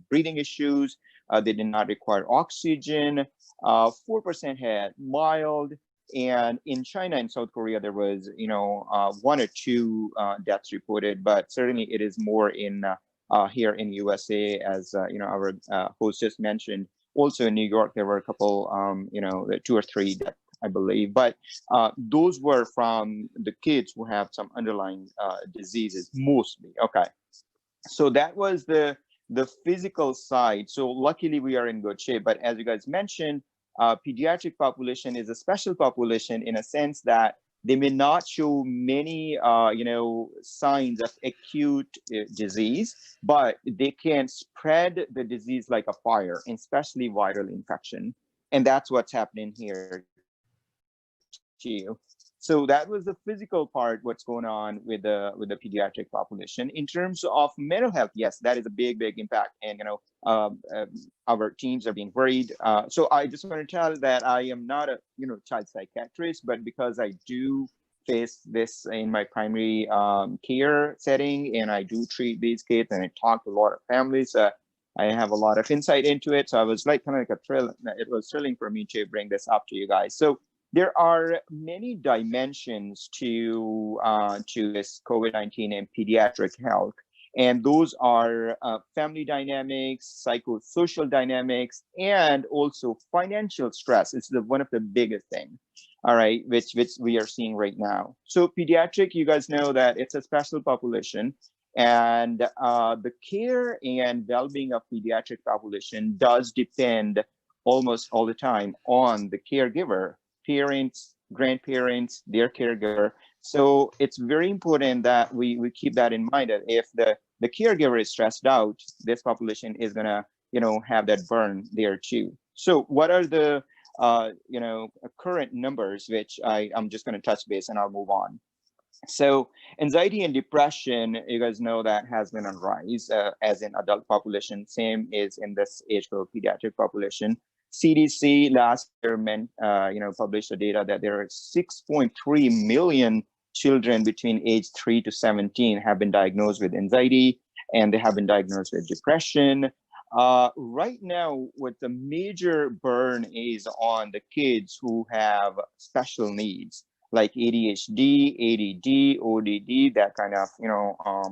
breathing issues, they did not require oxygen, 4% had mild, and in China and South Korea, there was, 1 or 2 deaths reported, but certainly it is more in here in USA, as our host just mentioned. Also in New York, there were a couple, 2 or 3 deaths, I believe, but those were from the kids who have some underlying diseases mostly. Okay, so that was the physical side. So luckily we are in good shape, but as you guys mentioned, pediatric population is a special population in a sense that They may not show many, signs of acute disease, but they can spread the disease like a fire, especially viral infection. And that's what's happening here too. So that was the physical part, what's going on with the pediatric population. In terms of mental health, yes, that is a big impact, and our teams are being worried. So I just want to tell that I am not a child psychiatrist, but because I do face this in my primary care setting, and I do treat these kids, and I talk to a lot of families. I have a lot of insight into it, so I was like kind of like a thrill. It was thrilling for me to bring this up to you guys. So there are many dimensions to this COVID-19 and pediatric health, and those are family dynamics, psychosocial dynamics, and also financial stress. It's one of the biggest things, all right, which we are seeing right now. So pediatric, you guys know that it's a special population, and the care and well-being of pediatric population does depend almost all the time on the caregiver. Parents, grandparents, their caregiver. So it's very important that we keep that in mind, that if the caregiver is stressed out, this population is gonna, have that burn there too. So what are the, current numbers, which I'm just gonna touch base and I'll move on. So anxiety and depression, you guys know that has been on rise as in adult population, same is in this age group pediatric population. CDC last year published the data that there are 6.3 million children between age 3 to 17 have been diagnosed with anxiety, and they have been diagnosed with depression. Right now, what the major burn is on the kids who have special needs, like ADHD, ADD, ODD, that kind of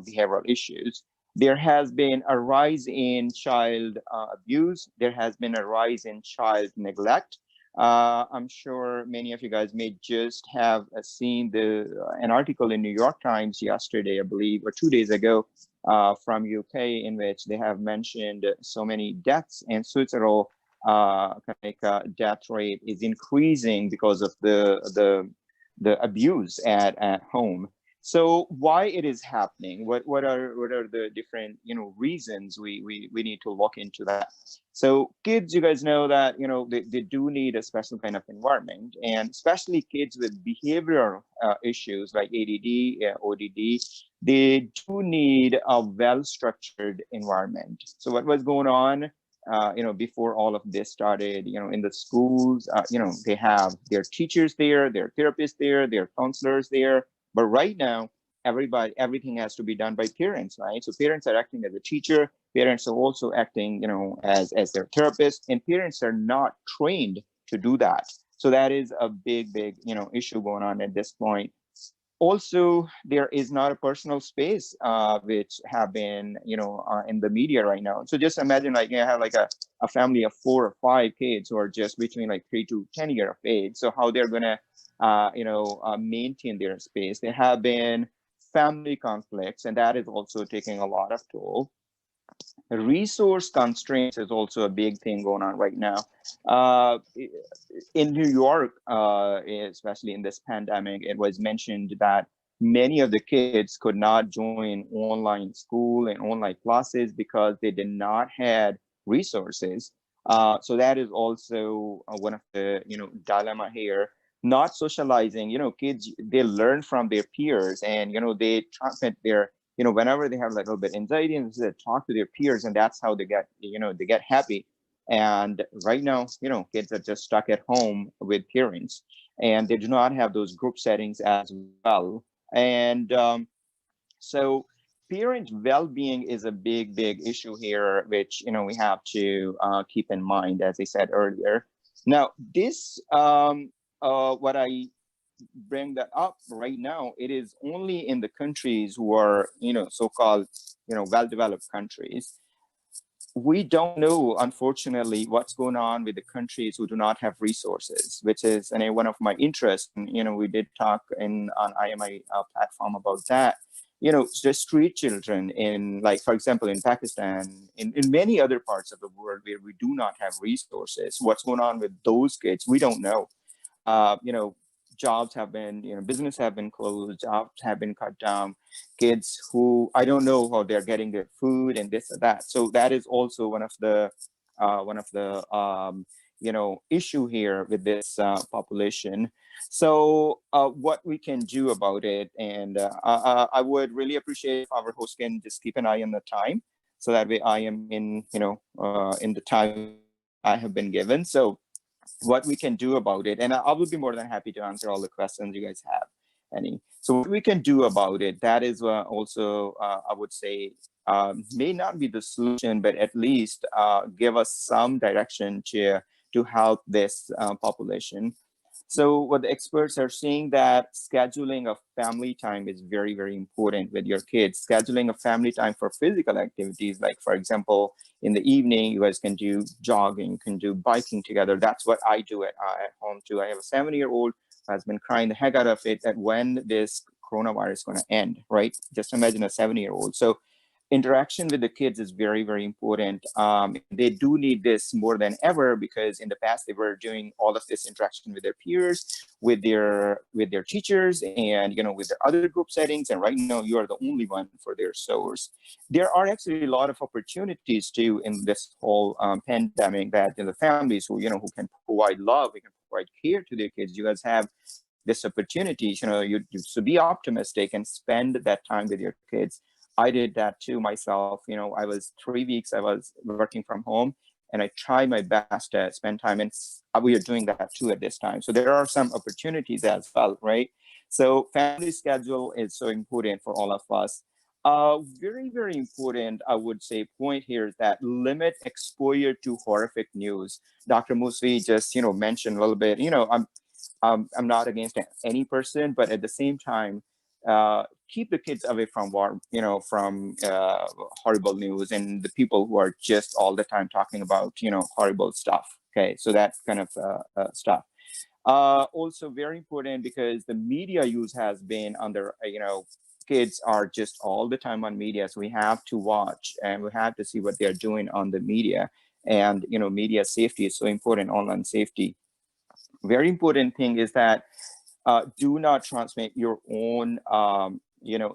behavioral issues. There has been a rise in child abuse. There has been a rise in child neglect. I'm sure many of you guys may just have seen an article in New York Times yesterday, I believe, or 2 days ago, from UK, in which they have mentioned so many deaths, and suicidal death rate is increasing because of the abuse at home. So why it is happening? What are the different reasons we need to look into that? So kids, you guys know that they do need a special kind of environment, and especially kids with behavioral issues like ADD, ODD, they do need a well-structured environment. So what was going on before all of this started, in the schools, they have their teachers there, their therapists there, their counselors there. But right now, everything has to be done by parents, right? So parents are acting as a teacher. Parents are also acting, as their therapist, and parents are not trained to do that. So that is a big, issue going on at this point. Also, there is not a personal space, which have been, in the media right now. So just imagine, like, you have like a family of 4 or 5 kids who are just between like 3 to 10 years of age. So how they're gonna, maintain their space. There have been family conflicts, and that is also taking a lot of toll. Resource constraints is also a big thing going on right now. In New York, especially in this pandemic, it was mentioned that many of the kids could not join online school and online classes because they did not have resources. So that is also one of the dilemma here. Not socializing, kids, they learn from their peers, and they transmit their whenever they have like a little bit anxiety, and they talk to their peers, and that's how they get they get happy. And right now, kids are just stuck at home with parents, and they do not have those group settings as well. And so parent well-being is a big issue here, which we have to keep in mind, as I said earlier. Now this what I bring that up right now, it is only in the countries who are so-called well-developed countries. We don't know, unfortunately, what's going on with the countries who do not have resources, which is one of my interests. And, we did talk on IMI platform about that. The street children in, like, for example, in Pakistan, in many other parts of the world where we do not have resources. What's going on with those kids? We don't know. jobs have been, business have been closed, jobs have been cut down, kids who I don't know how they're getting their food and this or that. So that is also one of the issue here with this population. So what we can do about it, and I would really appreciate if our host can just keep an eye on the time, so that way I am in the time I have been given. So what we can do about it, and I will be more than happy to answer all the questions you guys have any. So what we can do about it, that is also I would say may not be the solution, but at least give us some direction to help this population. So what the experts are saying, that scheduling of family time is very, very important with your kids. Scheduling of family time for physical activities, like for example, in the evening, you guys can do jogging, can do biking together. That's what I do at home too. I have a 7-year-old who has been crying the heck out of it that when this coronavirus is going to end, right? Just imagine a 7-year-old. So interaction with the kids is very, very important. They do need this more than ever, because in the past they were doing all of this interaction with their peers, with their teachers, and with their other group settings. And right now you are the only one for their source. There are actually a lot of opportunities too in this whole pandemic, that in the families who can provide love, who can provide care to their kids. You guys have this opportunity, you to be optimistic and spend that time with your kids. I did that too myself. I was 3 weeks, I was working from home, and I tried my best to spend time, and we are doing that too at this time. So there are some opportunities as well, right? So family schedule is so important for all of us. Very, very important, I would say, point here is that limit exposure to horrific news. Dr. Musvi just, mentioned a little bit, I'm not against any person, but at the same time, keep the kids away from horrible news and the people who are just all the time talking about, horrible stuff. Okay, so that kind of stuff. Also very important, because the media use has been under, kids are just all the time on media. So we have to watch and we have to see what they're doing on the media. And, media safety is so important, online safety. Very important thing is that do not transmit your own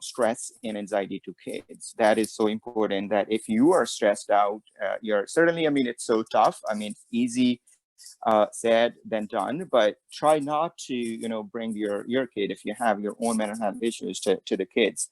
stress and anxiety to kids. That is so important, that if you are stressed out, you're certainly, it's so tough. It's easy said than done, but try not to bring your kid, if you have your own mental health issues, to the kids.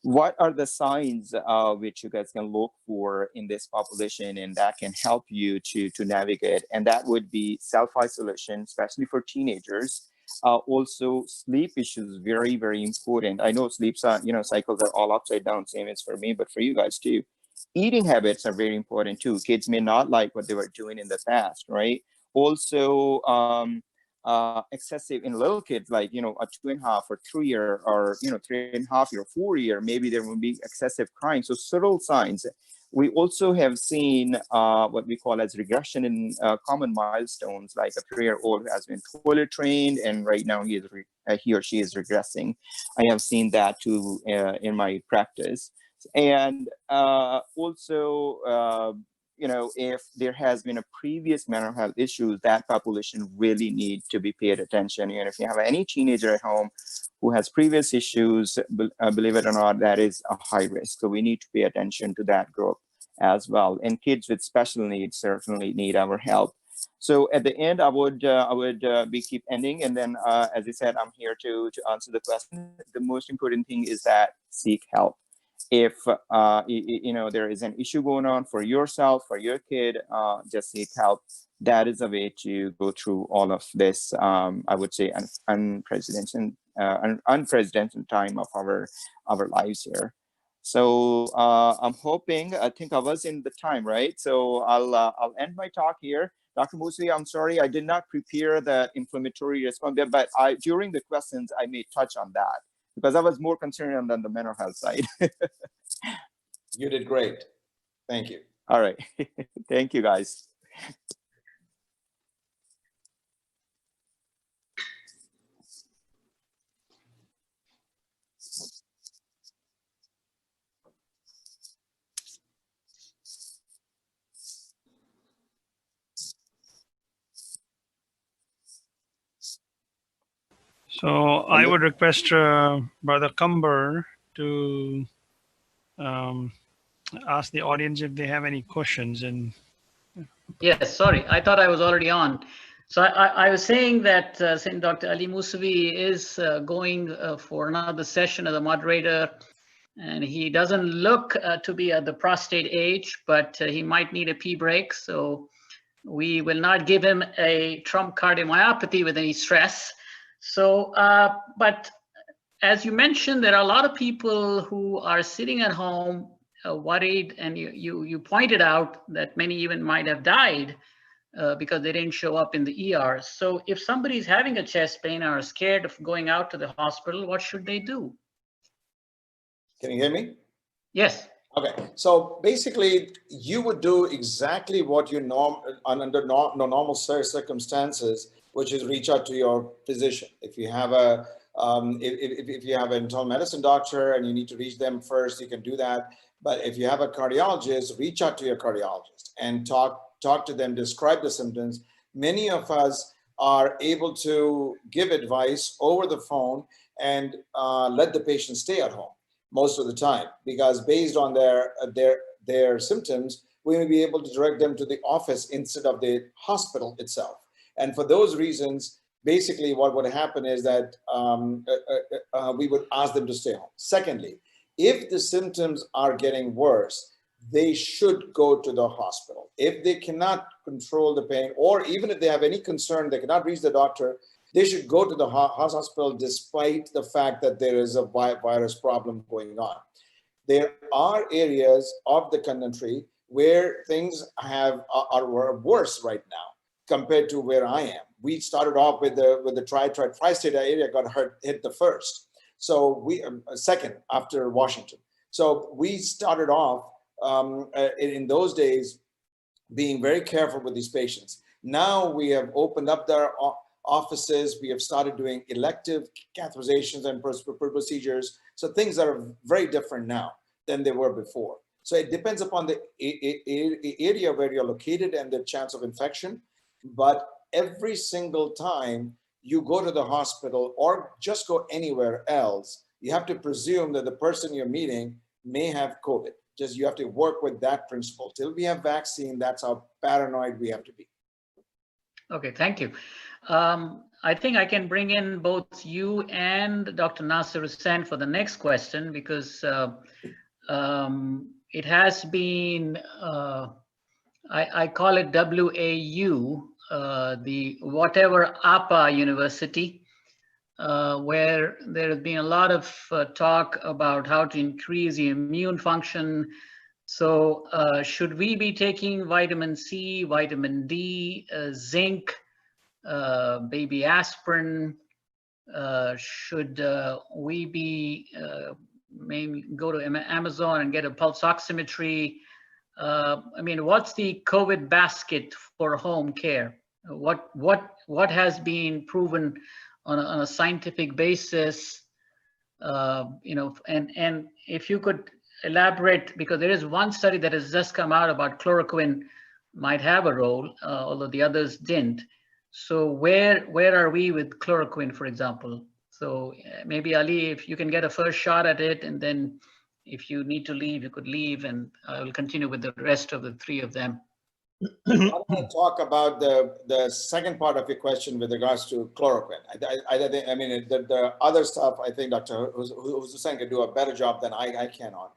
What are the signs which you guys can look for in this population, and that can help you to navigate? And that would be self-isolation, especially for teenagers. Also, sleep issues, very, very important. I know sleep cycles are all upside down, same as for me, but for you guys too. Eating habits are very important too. Kids may not like what they were doing in the past, right? Also, excessive in little kids, like a 2.5 or 3 year, or 3.5 year, 4 year, maybe there will be excessive crying. So subtle signs. We also have seen what we call as regression in common milestones, like a 3-year-old who has been toilet trained, and right now he or she is regressing. I have seen that too in my practice. And also, if there has been a previous mental health issue, that population really needs to be paid attention. And if you have any teenager at home who has previous issues, believe it or not, that is a high risk. So we need to pay attention to that group as well. And kids with special needs certainly need our help. So at the end, I would be keep ending. And then, as I said, I'm here to answer the question. The most important thing is that seek help. If there is an issue going on for yourself, for your kid, just seek help. That is a way to go through all of this. I would say unprecedented time of our lives here. So I'm hoping. I think I was in the time, right? So I'll end my talk here. Dr. Musvi, I'm sorry I did not prepare the inflammatory response, but during the questions I may touch on that, because I was more concerned on the mental health side. You did great. Thank you. All right. Thank you, guys. So I would request Brother Cumber to ask the audience if they have any questions. And yes, sorry, I thought I was already on. So I was saying that Saint Dr. Ali Musavi is going for another session as a moderator, and he doesn't look to be at the prostate age, but he might need a pee break. So we will not give him a Trump cardiomyopathy with any stress. So, but as you mentioned, there are a lot of people who are sitting at home worried, and you pointed out that many even might have died because they didn't show up in the ER. So if somebody's having a chest pain or are scared of going out to the hospital, what should they do? Can you hear me? Yes. Okay, so basically, you would do exactly what you under normal circumstances, which is reach out to your physician. If you have a if you have an internal medicine doctor and you need to reach them first, you can do that. But if you have a cardiologist, reach out to your cardiologist and talk to them, describe the symptoms. Many of us are able to give advice over the phone and let the patient stay at home most of the time, because based on their symptoms, we may be able to direct them to the office instead of the hospital itself. And for those reasons, basically what would happen is that we would ask them to stay home. Secondly, if the symptoms are getting worse, they should go to the hospital. If they cannot control the pain, or even if they have any concern, they cannot reach the doctor, they should go to the hospital despite the fact that there is a virus problem going on. There are areas of the country where things are worse right now compared to where I am. We started off with the tri-state area got hit the first. So we second after Washington. So we started off in those days being very careful with these patients. Now we have opened up their offices. We have started doing elective catheterizations and procedures. So things are very different now than they were before. So it depends upon the area where you're located and the chance of infection. But every single time you go to the hospital or just go anywhere else, you have to presume that the person you're meeting may have COVID. Just you have to work with that principle. Till we have vaccine, that's how paranoid we have to be. Okay, thank you. I think I can bring in both you and Dr. Nasir Hussain for the next question, because it has been, I call it WAU, the whatever APA University, where there has been a lot of talk about how to increase the immune function. So should we be taking vitamin C, vitamin D, zinc, baby aspirin? Should we be maybe go to Amazon and get a pulse oximetry? I mean, what's the COVID basket for home care? What has been proven on a scientific basis? You know, and if you could elaborate, because there is one study that has just come out about chloroquine might have a role, although the others didn't. So where are we with chloroquine, for example? So maybe Ali, if you can get a first shot at it, and then if you need to leave, you could leave, and I will continue with the rest of the three of them. I want to talk about the second part of your question with regards to chloroquine. I mean, the other stuff, I think Dr. Hussain could do a better job than I can on.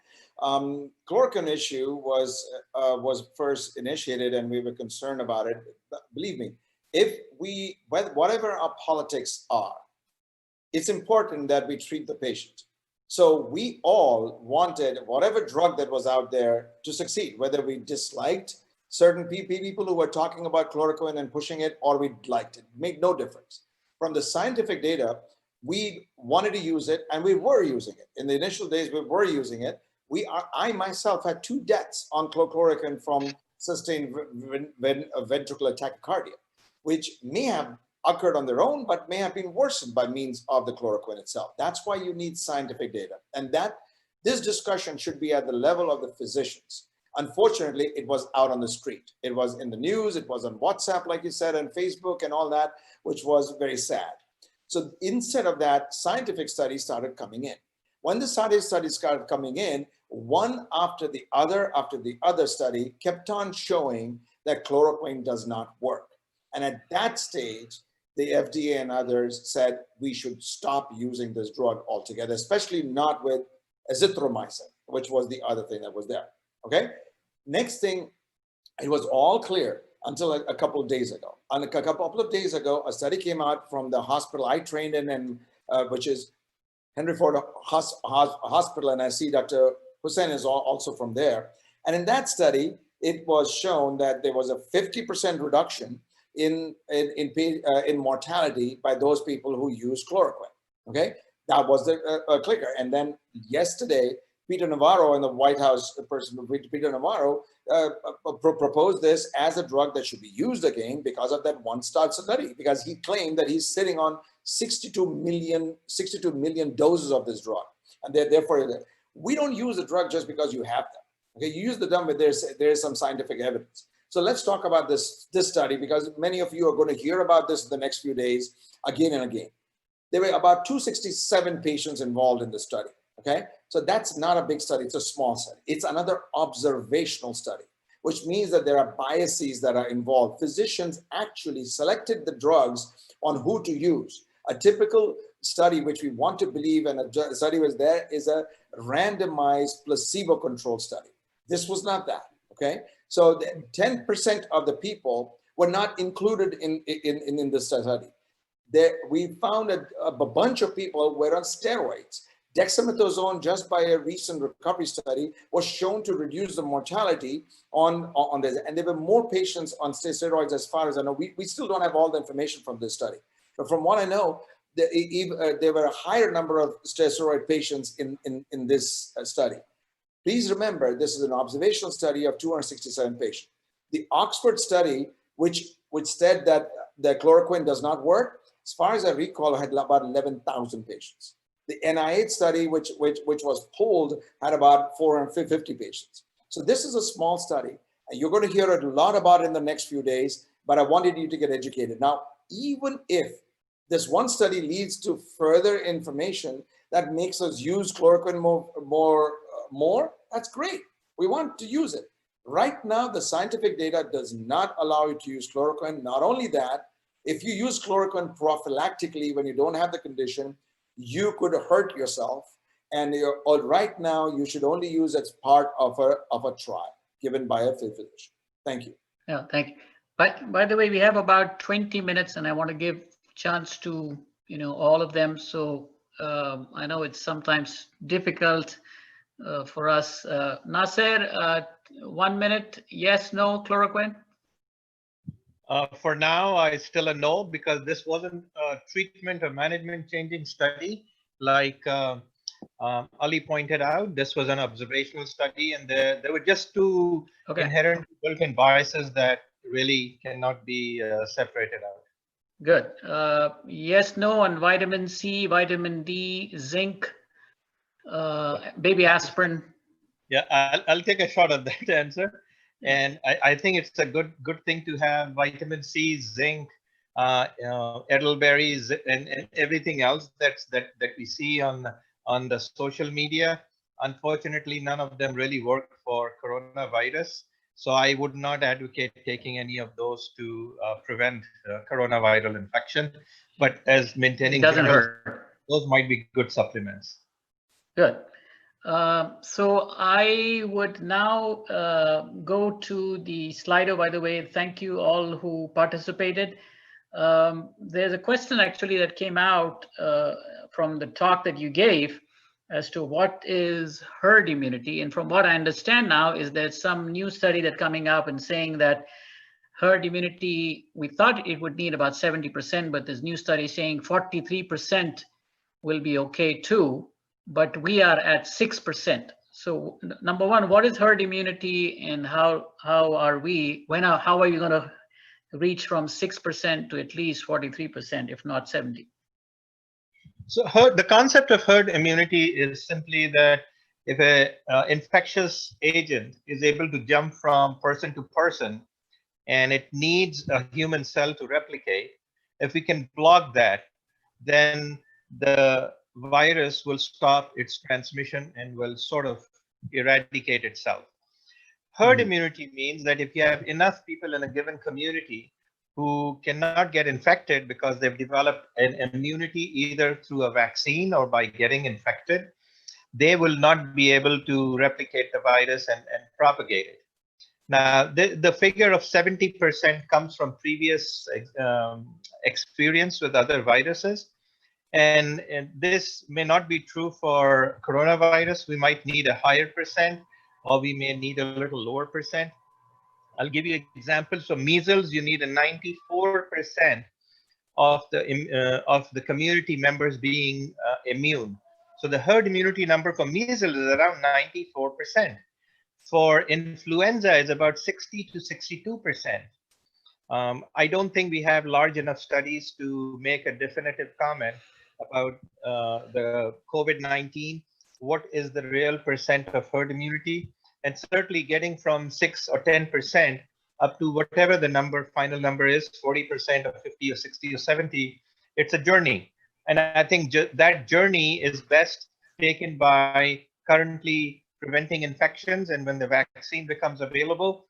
Chloroquine issue was first initiated, and we were concerned about it. But believe me, whatever our politics are, it's important that we treat the patient. So we all wanted whatever drug that was out there to succeed, whether we disliked certain people who were talking about chloroquine and pushing it, or we liked it. It made no difference. From the scientific data, we wanted to use it, and we were using it. In the initial days, we were using it. I myself had 2 deaths on chloroquine from sustained ventricular tachycardia, which may have occurred on their own, but may have been worsened by means of the chloroquine itself. That's why you need scientific data. And this discussion should be at the level of the physicians. Unfortunately, it was out on the street. It was in the news, it was on WhatsApp, like you said, and Facebook and all that, which was very sad. So instead of that, scientific studies started coming in. When the scientific studies started coming in, one after the other study kept on showing that chloroquine does not work. And at that stage, the FDA and others said we should stop using this drug altogether, especially not with azithromycin, which was the other thing that was there. Okay. Next thing, it was all clear until a couple of days ago. And a couple of days ago, a study came out from the hospital I trained in, and which is Henry Ford Hospital, and I see Dr. Hussain is also from there. And in that study, it was shown that there was a 50% reduction in mortality by those people who use chloroquine. Okay, that was the clicker. And then yesterday, Peter Navarro and the White House person, Peter Navarro, proposed this as a drug that should be used again because of that one-star study, because he claimed that he's sitting on 62 million doses of this drug. And therefore, we don't use a drug just because you have them. Okay, you use the drug, but there's some scientific evidence. So let's talk about this study, because many of you are going to hear about this in the next few days again and again. There were about 267 patients involved in the study. Okay, so that's not a big study, it's a small study. It's another observational study, which means that there are biases that are involved. Physicians actually selected the drugs on who to use. A typical study, which we want to believe, and a study was there, is a randomized placebo-controlled study. This was not that, okay? So 10% of the people were not included in this study. We found a bunch of people were on steroids. Dexamethasone, just by a recent recovery study, was shown to reduce the mortality on this. And there were more patients on steroids, as far as I know. We still don't have all the information from this study. But from what I know, there were a higher number of steroid patients in this study. Please remember, this is an observational study of 267 patients. The Oxford study, which said that the chloroquine does not work, as far as I recall, had about 11,000 patients. The NIH study, which was pulled, had about 450 patients. So this is a small study, and you're going to hear a lot about it in the next few days, but I wanted you to get educated. Now, even if this one study leads to further information that makes us use chloroquine more, that's great. We want to use it. Right now, the scientific data does not allow you to use chloroquine. Not only that, if you use chloroquine prophylactically when you don't have the condition, you could hurt yourself. And right now, you should only use it as part of a trial given by a physician. Thank you. Yeah, thank you. By the way, we have about 20 minutes, and I want to give chance to all of them. So I know it's sometimes difficult for us. Nasser, 1 minute, yes, no, chloroquine? For now, I still a no, because this wasn't a treatment or management changing study. Like Ali pointed out, this was an observational study, and there were just two inherent built-in biases that really cannot be separated out. Good. Yes, no on vitamin C, vitamin D, zinc, baby aspirin. Yeah, I'll take a shot at that answer. And I think it's a good thing to have vitamin C, zinc, elderberries, and everything else that we see on the social media. Unfortunately, none of them really work for coronavirus. So I would not advocate taking any of those to prevent coronavirus infection. But as maintaining, it doesn't hurt. Those might be good supplements. Good. So I would now go to the Slido. By the way, thank you all who participated. There's a question actually that came out from the talk that you gave as to what is herd immunity. And from what I understand now is there's some new study that's coming up and saying that herd immunity, we thought it would need about 70%, but there's new study saying 43% will be okay too. But we are at 6%. So number one, what is herd immunity, and how are we going to reach from 6% to at least 43%, if not 70? So the concept of herd immunity is simply that if an infectious agent is able to jump from person to person and it needs a human cell to replicate, if we can block that, then the virus will stop its transmission and will sort of eradicate itself. Herd immunity means that if you have enough people in a given community who cannot get infected because they've developed an immunity either through a vaccine or by getting infected, they will not be able to replicate the virus and propagate it. Now, the figure of 70% comes from previous experience with other viruses. And this may not be true for coronavirus. We might need a higher percent, or we may need a little lower percent. I'll give you an example. So measles, you need a 94% of the community members being immune. So the herd immunity number for measles is around 94%. For influenza, it's about 60 to 62%. I don't think we have large enough studies to make a definitive comment about the COVID-19. What is the real percent of herd immunity? And certainly getting from 6 or 10% up to whatever the final number is, 40% or 50 or 60 or 70, it's a journey. And I think that journey is best taken by currently preventing infections. And when the vaccine becomes available,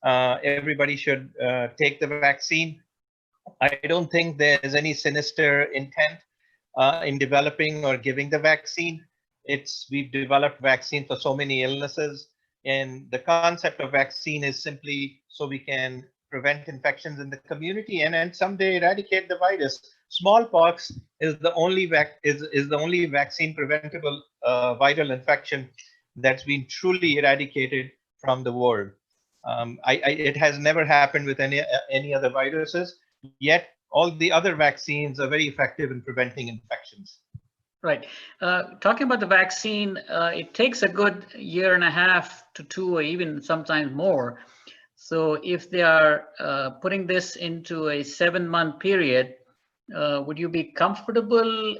everybody should take the vaccine. I don't think there's any sinister intent in developing or giving the vaccine. We've developed vaccine for so many illnesses, and the concept of vaccine is simply so we can prevent infections in the community and someday eradicate the virus. Smallpox is the only vaccine preventable viral infection that's been truly eradicated from the world. It has never happened with any other viruses, yet all the other vaccines are very effective in preventing infections. Right. Talking about the vaccine, it takes a good 1.5 to 2 or even sometimes more. So if they are putting this into a 7-month period, would you be comfortable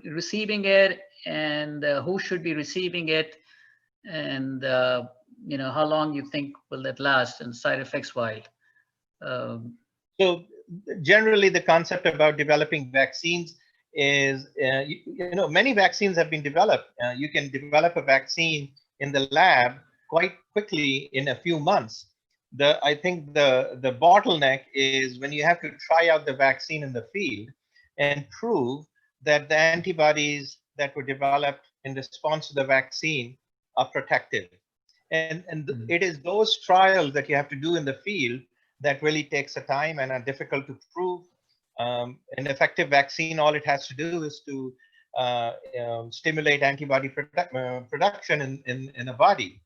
receiving it, and who should be receiving it, and how long you think will that last, and side effects wise? So generally the concept about developing vaccines is, many vaccines have been developed. You can develop a vaccine in the lab quite quickly in a few months. I think the bottleneck is when you have to try out the vaccine in the field and prove that the antibodies that were developed in response to the vaccine are protective. And it is those trials that you have to do in the field that really takes a time and are difficult to prove. An effective vaccine, all it has to do is to stimulate antibody production in a body.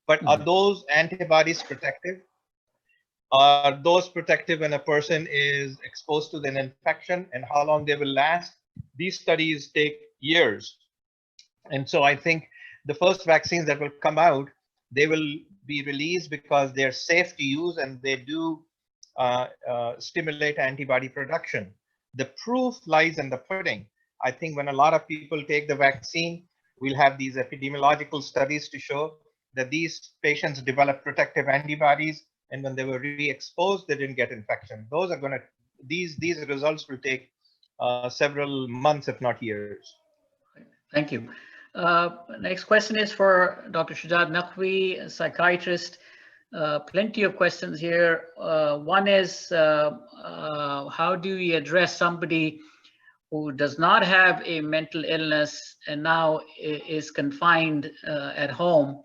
But are those antibodies protective? Are those protective when a person is exposed to an infection, and how long they will last? These studies take years. And so I think the first vaccines that will come out, they will be released because they're safe to use and they do stimulate antibody production. The proof lies in the pudding. I think when a lot of people take the vaccine, we'll have these epidemiological studies to show that these patients develop protective antibodies, and when they were re-exposed, they didn't get infection. These results will take several months, if not years. Thank you. Next question is for Dr. Shujat Naqvi, a psychiatrist. Plenty of questions here. One is, how do we address somebody who does not have a mental illness and now is confined at home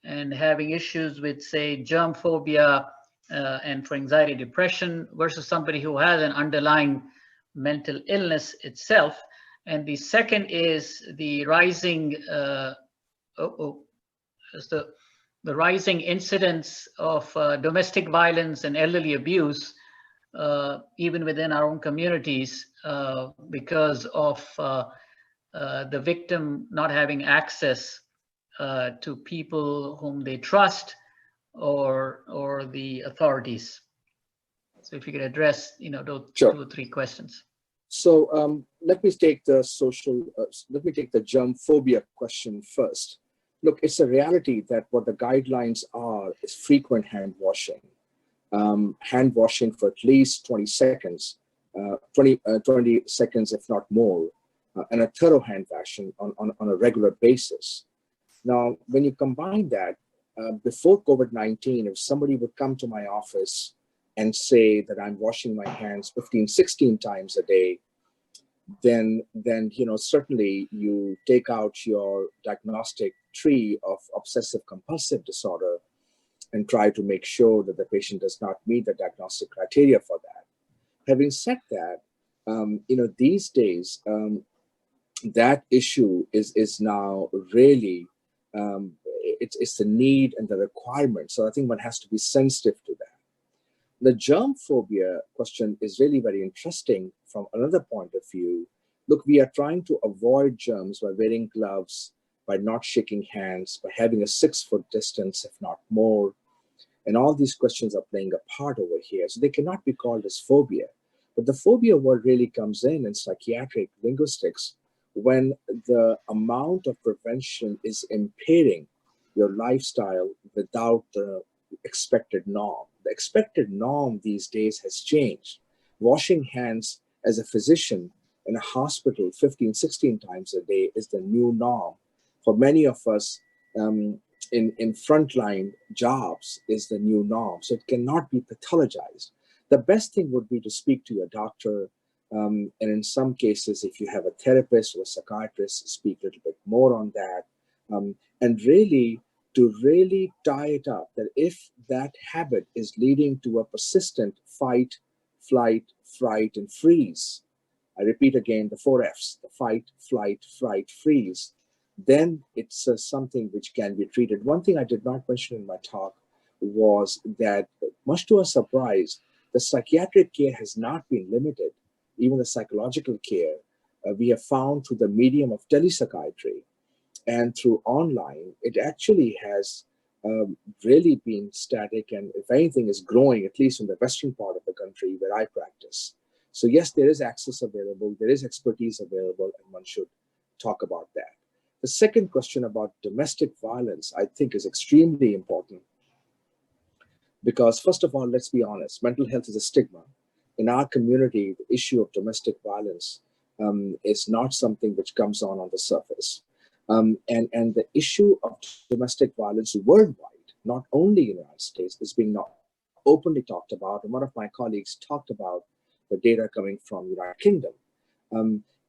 and having issues with, say, germ phobia and for anxiety, depression, versus somebody who has an underlying mental illness itself? And the second is the rising the rising incidence of domestic violence and elderly abuse, even within our own communities, because of the victim not having access to people whom they trust or the authorities. So if you could address, those Sure. 2 or 3 questions. So let me take the germ phobia question first. Look, it's a reality that what the guidelines are is frequent hand washing. Hand washing for at least 20 seconds 20 seconds, if not more, in a thorough hand fashion on a regular basis. Now, when you combine that, before COVID-19, if somebody would come to my office and say that I'm washing my hands 15, 16 times a day, then certainly you take out your diagnostic tree of obsessive compulsive disorder and try to make sure that the patient does not meet the diagnostic criteria for that. Having said that, these days, that issue is now really, it's the need and the requirement. So I think one has to be sensitive to that. The germ phobia question is really very interesting from another point of view. Look, we are trying to avoid germs by wearing gloves, by not shaking hands, by having a 6-foot distance, if not more. And all these questions are playing a part over here. So they cannot be called as phobia. But the phobia word really comes in psychiatric linguistics when the amount of prevention is impairing your lifestyle without the expected norm. The expected norm these days has changed. Washing hands as a physician in a hospital 15, 16 times a day is the new norm. For many of us in frontline jobs is the new norm. So it cannot be pathologized. The best thing would be to speak to your doctor. And in some cases, if you have a therapist or a psychiatrist, speak a little bit more on that. And really, to really tie it up, that if that habit is leading to a persistent fight, flight, fright, and freeze, I repeat again, the 4 Fs, the fight, flight, fright, freeze, then it's something which can be treated. One thing I did not mention in my talk was that, much to our surprise, the psychiatric care has not been limited. Even the psychological care, we have found through the medium of telepsychiatry and through online, it actually has really been static, and if anything is growing, at least in the western part of the country where I practice. So yes, there is access available, there is expertise available, and one should talk about that. The second question about domestic violence, I think, is extremely important because, first of all, let's be honest, mental health is a stigma. In our community, the issue of domestic violence is not something which comes on the surface. And the issue of domestic violence worldwide, not only in the United States, is being not openly talked about. And one of my colleagues talked about the data coming from the United Kingdom.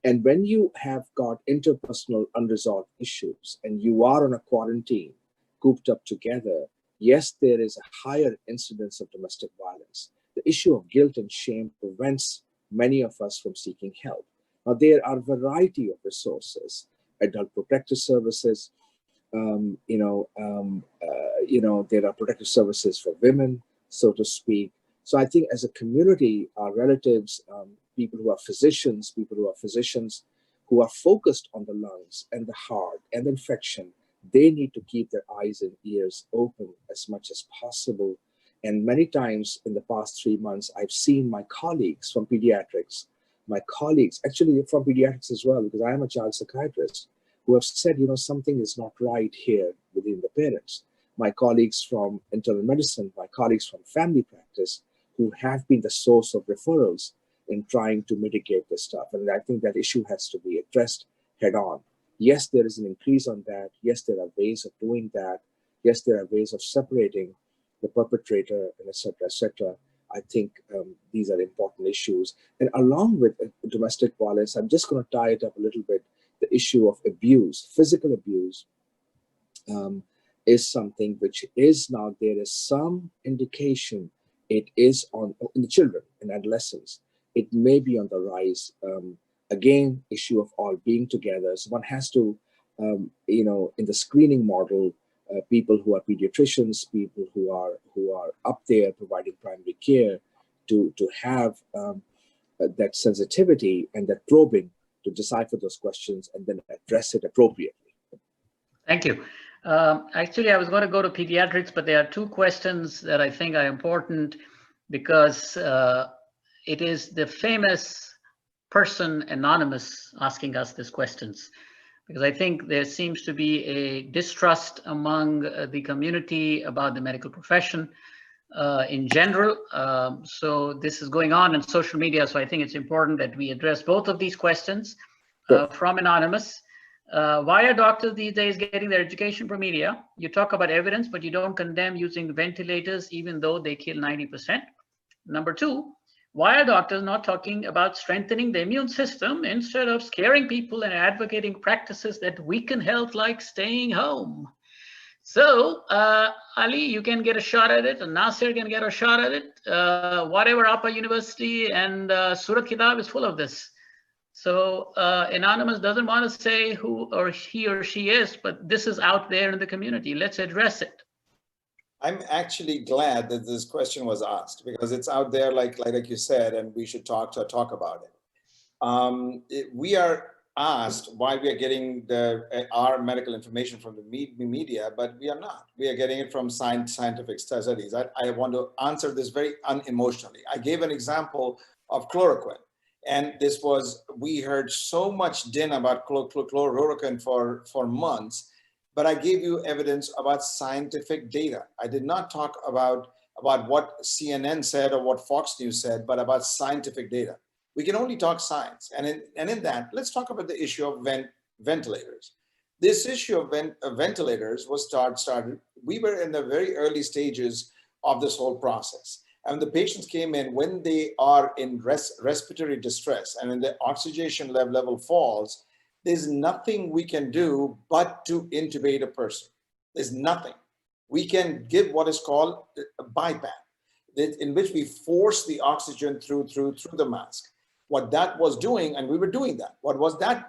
And when you have got interpersonal unresolved issues and you are on a quarantine, cooped up together, yes, there is a higher incidence of domestic violence. The issue of guilt and shame prevents many of us from seeking help. Now, there are a variety of resources, adult protective services, there are protective services for women, so to speak. So I think as a community, our relatives, people who are physicians who are focused on the lungs and the heart and the infection, they need to keep their eyes and ears open as much as possible. And many times in the past 3 months, I've seen my colleagues from pediatrics, actually from pediatrics as well, because I am a child psychiatrist, who have said, something is not right here within the parents. My colleagues from internal medicine, my colleagues from family practice, who have been the source of referrals in trying to mitigate this stuff. And I think that issue has to be addressed head on. Yes, there is an increase on that. Yes, there are ways of doing that. Yes, there are ways of separating the perpetrator, and et cetera, I think these are important issues. And along with domestic violence, I'm just going to tie it up a little bit. The issue of abuse, physical abuse, is something which is now, there is some indication it is in the children and adolescents. It may be on the rise. Again, issue of all being together. So one has to, in the screening model, people who are pediatricians, people who are up there providing primary care, to have that sensitivity and that probing to decipher those questions and then address it appropriately. Thank you. Actually, I was going to go to pediatrics, but there are 2 questions that I think are important because it is the famous person anonymous asking us these questions. Because I think there seems to be a distrust among the community about the medical profession. in general. So this is going on in social media. So I think it's important that we address both of these questions from Anonymous. Why are doctors these days getting their education from media? You talk about evidence, but you don't condemn using ventilators, even though they kill 90%. Number two, why are doctors not talking about strengthening the immune system instead of scaring people and advocating practices that weaken health, like staying home? So, Ali, you can get a shot at it, and Nasir can get a shot at it. Whatever Upper University and Surat Kitab is full of this. So Anonymous doesn't want to say who or he or she is, but this is out there in the community. Let's address it. I'm actually glad that this question was asked, because it's out there, like you said, and we should talk about it. We are asked why we are getting our medical information from the media, but we are not. We are getting it from scientific studies. I want to answer this very unemotionally. I gave an example of chloroquine. And this was, we heard so much din about chloroquine for months, but I gave you evidence about scientific data. I did not talk about what CNN said or what Fox News said, but about scientific data. We can only talk science. And in that, let's talk about the issue of ventilators. This issue of ventilators was started. We were in the very early stages of this whole process. And the patients came in when they are in respiratory distress and when the oxygenation level falls, there's nothing we can do but to intubate a person. There's nothing. We can give what is called a BiPAP, in which we force the oxygen through the mask. What that was doing, and we were doing that,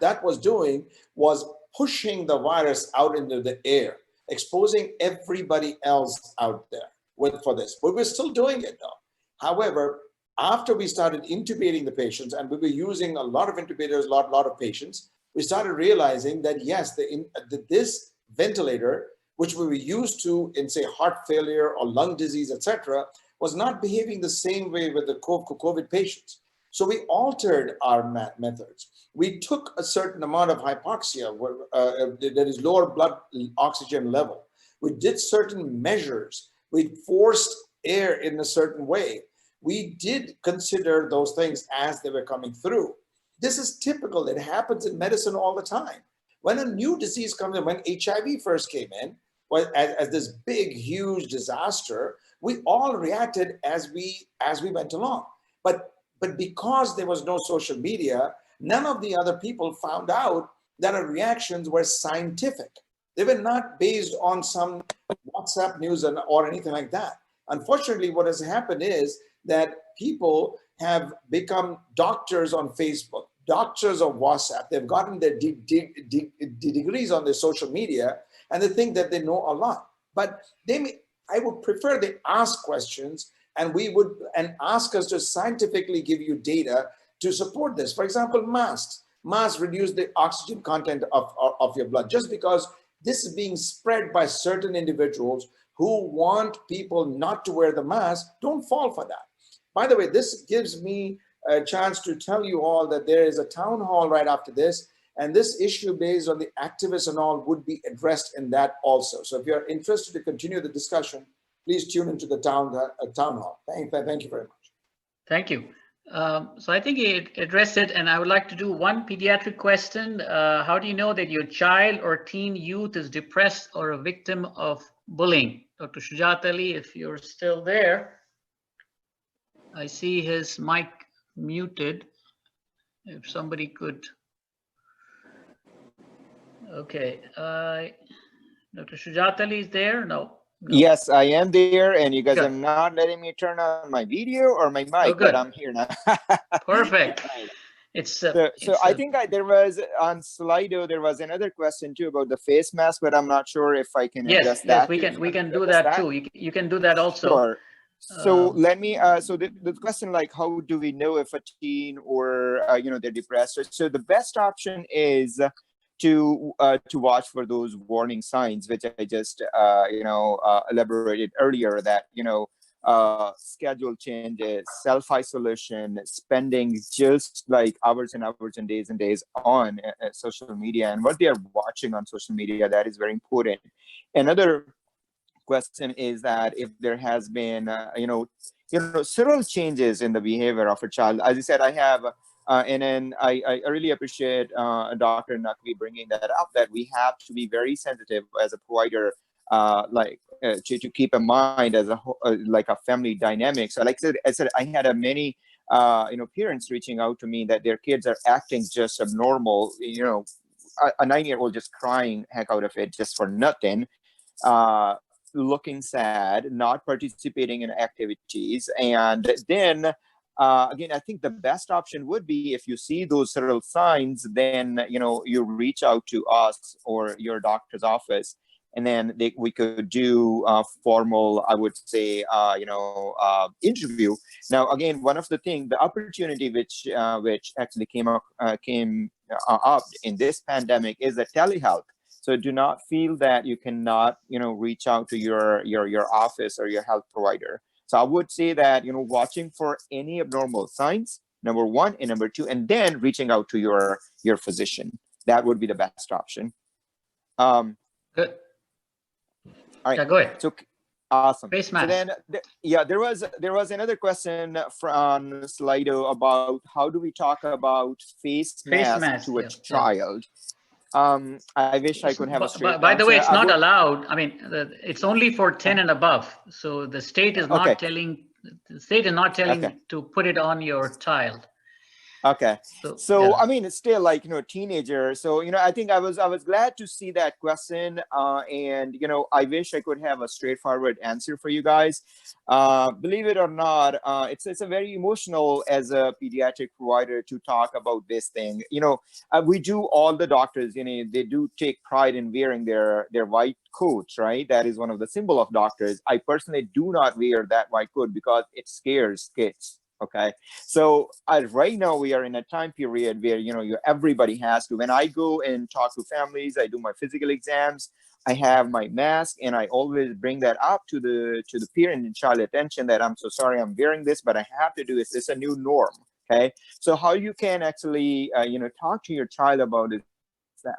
that was doing was pushing the virus out into the air, exposing everybody else out there for this. But we're still doing it though. However, after we started intubating the patients, and we were using a lot of intubators, a lot of patients, we started realizing that yes, this ventilator, which we were used to in, say, heart failure or lung disease, etc., was not behaving the same way with the COVID patients. So we altered our methods. We took a certain amount of hypoxia, that is lower blood oxygen level. We did certain measures. We forced air in a certain way. We did consider those things as they were coming through. This is typical. It happens in medicine all the time. When a new disease comes in, when HIV first came in, as this big, huge disaster, we all reacted as we went along. But because there was no social media, none of the other people found out that our reactions were scientific. They were not based on some WhatsApp news or anything like that. Unfortunately, what has happened is that people have become doctors on Facebook, doctors of WhatsApp. They've gotten their degrees on their social media, and they think that they know a lot. But I would prefer they ask questions, and ask us to scientifically give you data to support this. For example, masks. Masks reduce the oxygen content of your blood. Just because this is being spread by certain individuals who want people not to wear the mask, don't fall for that. By the way, this gives me a chance to tell you all that there is a town hall right after this, and this issue based on the activists and all would be addressed in that also. So if you're interested to continue the discussion, please tune into the town hall. Thank you very much. Thank you. So I think he addressed it, and I would like to do one pediatric question. How do you know that your child or teen youth is depressed or a victim of bullying? Dr. Shujat Ali, if you're still there. I see his mic muted. If somebody could. Okay. Dr. Shujat Ali is there? No. Yes, I am there, and you guys are not letting me turn on my video or my mic, but I'm here now. Perfect. I think there was on Slido, there was another question too about the face mask, but I'm not sure if I can address that. Yes, we can do that too. You can do that also. Sure. So let me, so the question, like, how do we know if a teen or, they're depressed? So the best option is to watch for those warning signs, which I just, elaborated earlier, that, schedule changes, self-isolation, spending just like hours and hours and days on social media, and what they are watching on social media, that is very important. Another question is that if there has been, several changes in the behavior of a child. As I said, I have, and then I really appreciate Dr. Naqvi bringing that up, that we have to be very sensitive as a provider, to keep in mind as like a family dynamic. So like I said, I had many parents reaching out to me that their kids are acting just abnormal, a 9-year-old just crying heck out of it just for nothing, looking sad, not participating in activities. And then again, I think the best option would be, if you see those subtle signs, then you reach out to us or your doctor's office, and then we could do a formal, I would say, interview. Now, again, one of the things, the opportunity which actually came up in this pandemic is the telehealth. So do not feel that you cannot, reach out to your office or your health provider. So I would say that, watching for any abnormal signs, number one, and number two, and then reaching out to your physician. That would be the best option. Good. All right. Yeah, go ahead. So awesome. Face mask. So then, there was another question from Slido about how do we talk about face mask to a child. I wish I could have a straight By the way, answer. it's not allowed. I mean, it's only for 10 and above. So the state is not telling. The state is not telling to put it on your child. Okay. So I mean, it's still like, teenager. So, I think I was glad to see that question. And, I wish I could have a straightforward answer for you guys. Believe it or not, it's a very emotional as a pediatric provider to talk about this thing. We do, all the doctors, they do take pride in wearing their white coats, right? That is one of the symbol of doctors. I personally do not wear that white coat because it scares kids. Okay, so right now we are in a time period where everybody has to. When I go and talk to families, I do my physical exams, I have my mask, and I always bring that up to the parent and child attention that I'm so sorry I'm wearing this, but I have to do this. It's a new norm. Okay, so how you can actually talk to your child about it,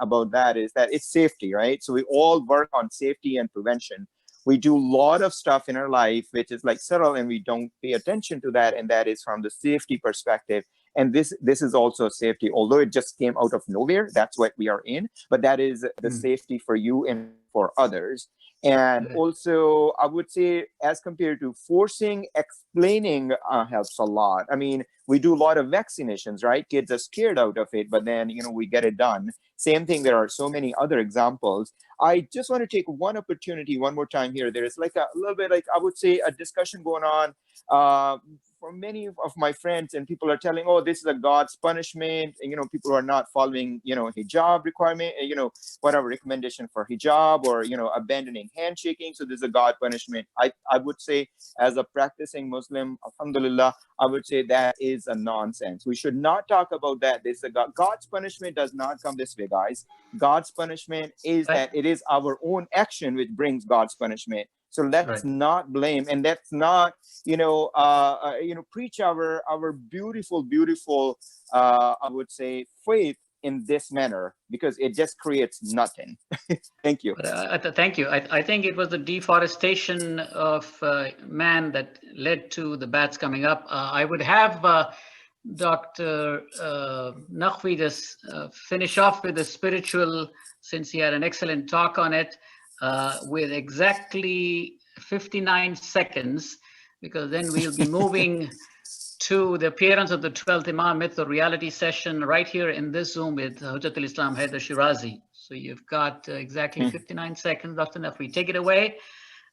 about that, is that it's safety, right? So we all work on safety and prevention. We do a lot of stuff in our life which is like subtle, and we don't pay attention to that, and that is from the safety perspective. And this is also safety, although it just came out of nowhere. That's what we are in, but that is the safety for you and for others. And also, I would say, as compared to forcing, explaining helps a lot. I mean, we do a lot of vaccinations, right? Kids are scared out of it, but then, we get it done. Same thing, there are so many other examples. I just want to take one opportunity one more time here. There is like a little bit, like I would say, a discussion going on for many of my friends, and people are telling, oh, this is a God's punishment. And, people are not following, hijab requirement, whatever recommendation for hijab, or, abandoning handshaking. So this is a God punishment. I would say, as a practicing Muslim, alhamdulillah, I would say that is a nonsense. We should not talk about that. This is God's punishment does not come this way, guys. God's punishment is that it is our own action which brings God's punishment. So let's not blame, and let's not, preach our beautiful, I would say, faith in this manner, because it just creates nothing. Thank you. Thank you. I think it was the deforestation of man that led to the bats coming up. I would have Dr. Naqvi just finish off with the spiritual, since he had an excellent talk on it, with exactly 59 seconds, because then we'll be moving to the appearance of the 12th Imam Myth or Reality session right here in this Zoom with Hujjat al-Islam Haider Shirazi. So you've got exactly 59 seconds, Dr. Naqvi. Take it away.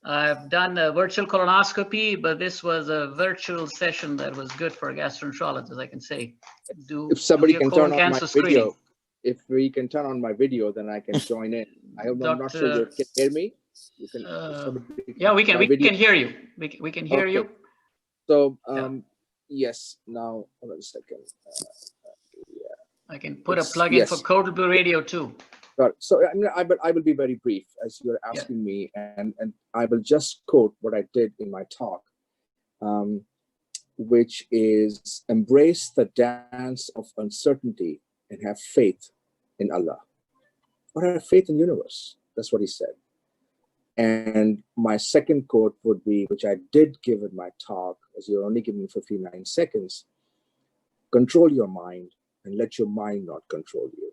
I've done a virtual colonoscopy, but this was a virtual session that was good for gastroenterologists, I can say. If somebody can turn on my video, if we can turn on my video, then I can join in. I'm not sure you can hear me. You can, yeah, we can hear you. We can hear you. So, yes, now, hold on a second. I can put a plug in for Code Blue Radio too. So I will be very brief, as you're asking me, and I will just quote what I did in my talk, which is embrace the dance of uncertainty and have faith in Allah. Or have faith in the universe. That's what he said. And my second quote would be, which I did give in my talk, as you're only given 59 seconds, control your mind and let your mind not control you.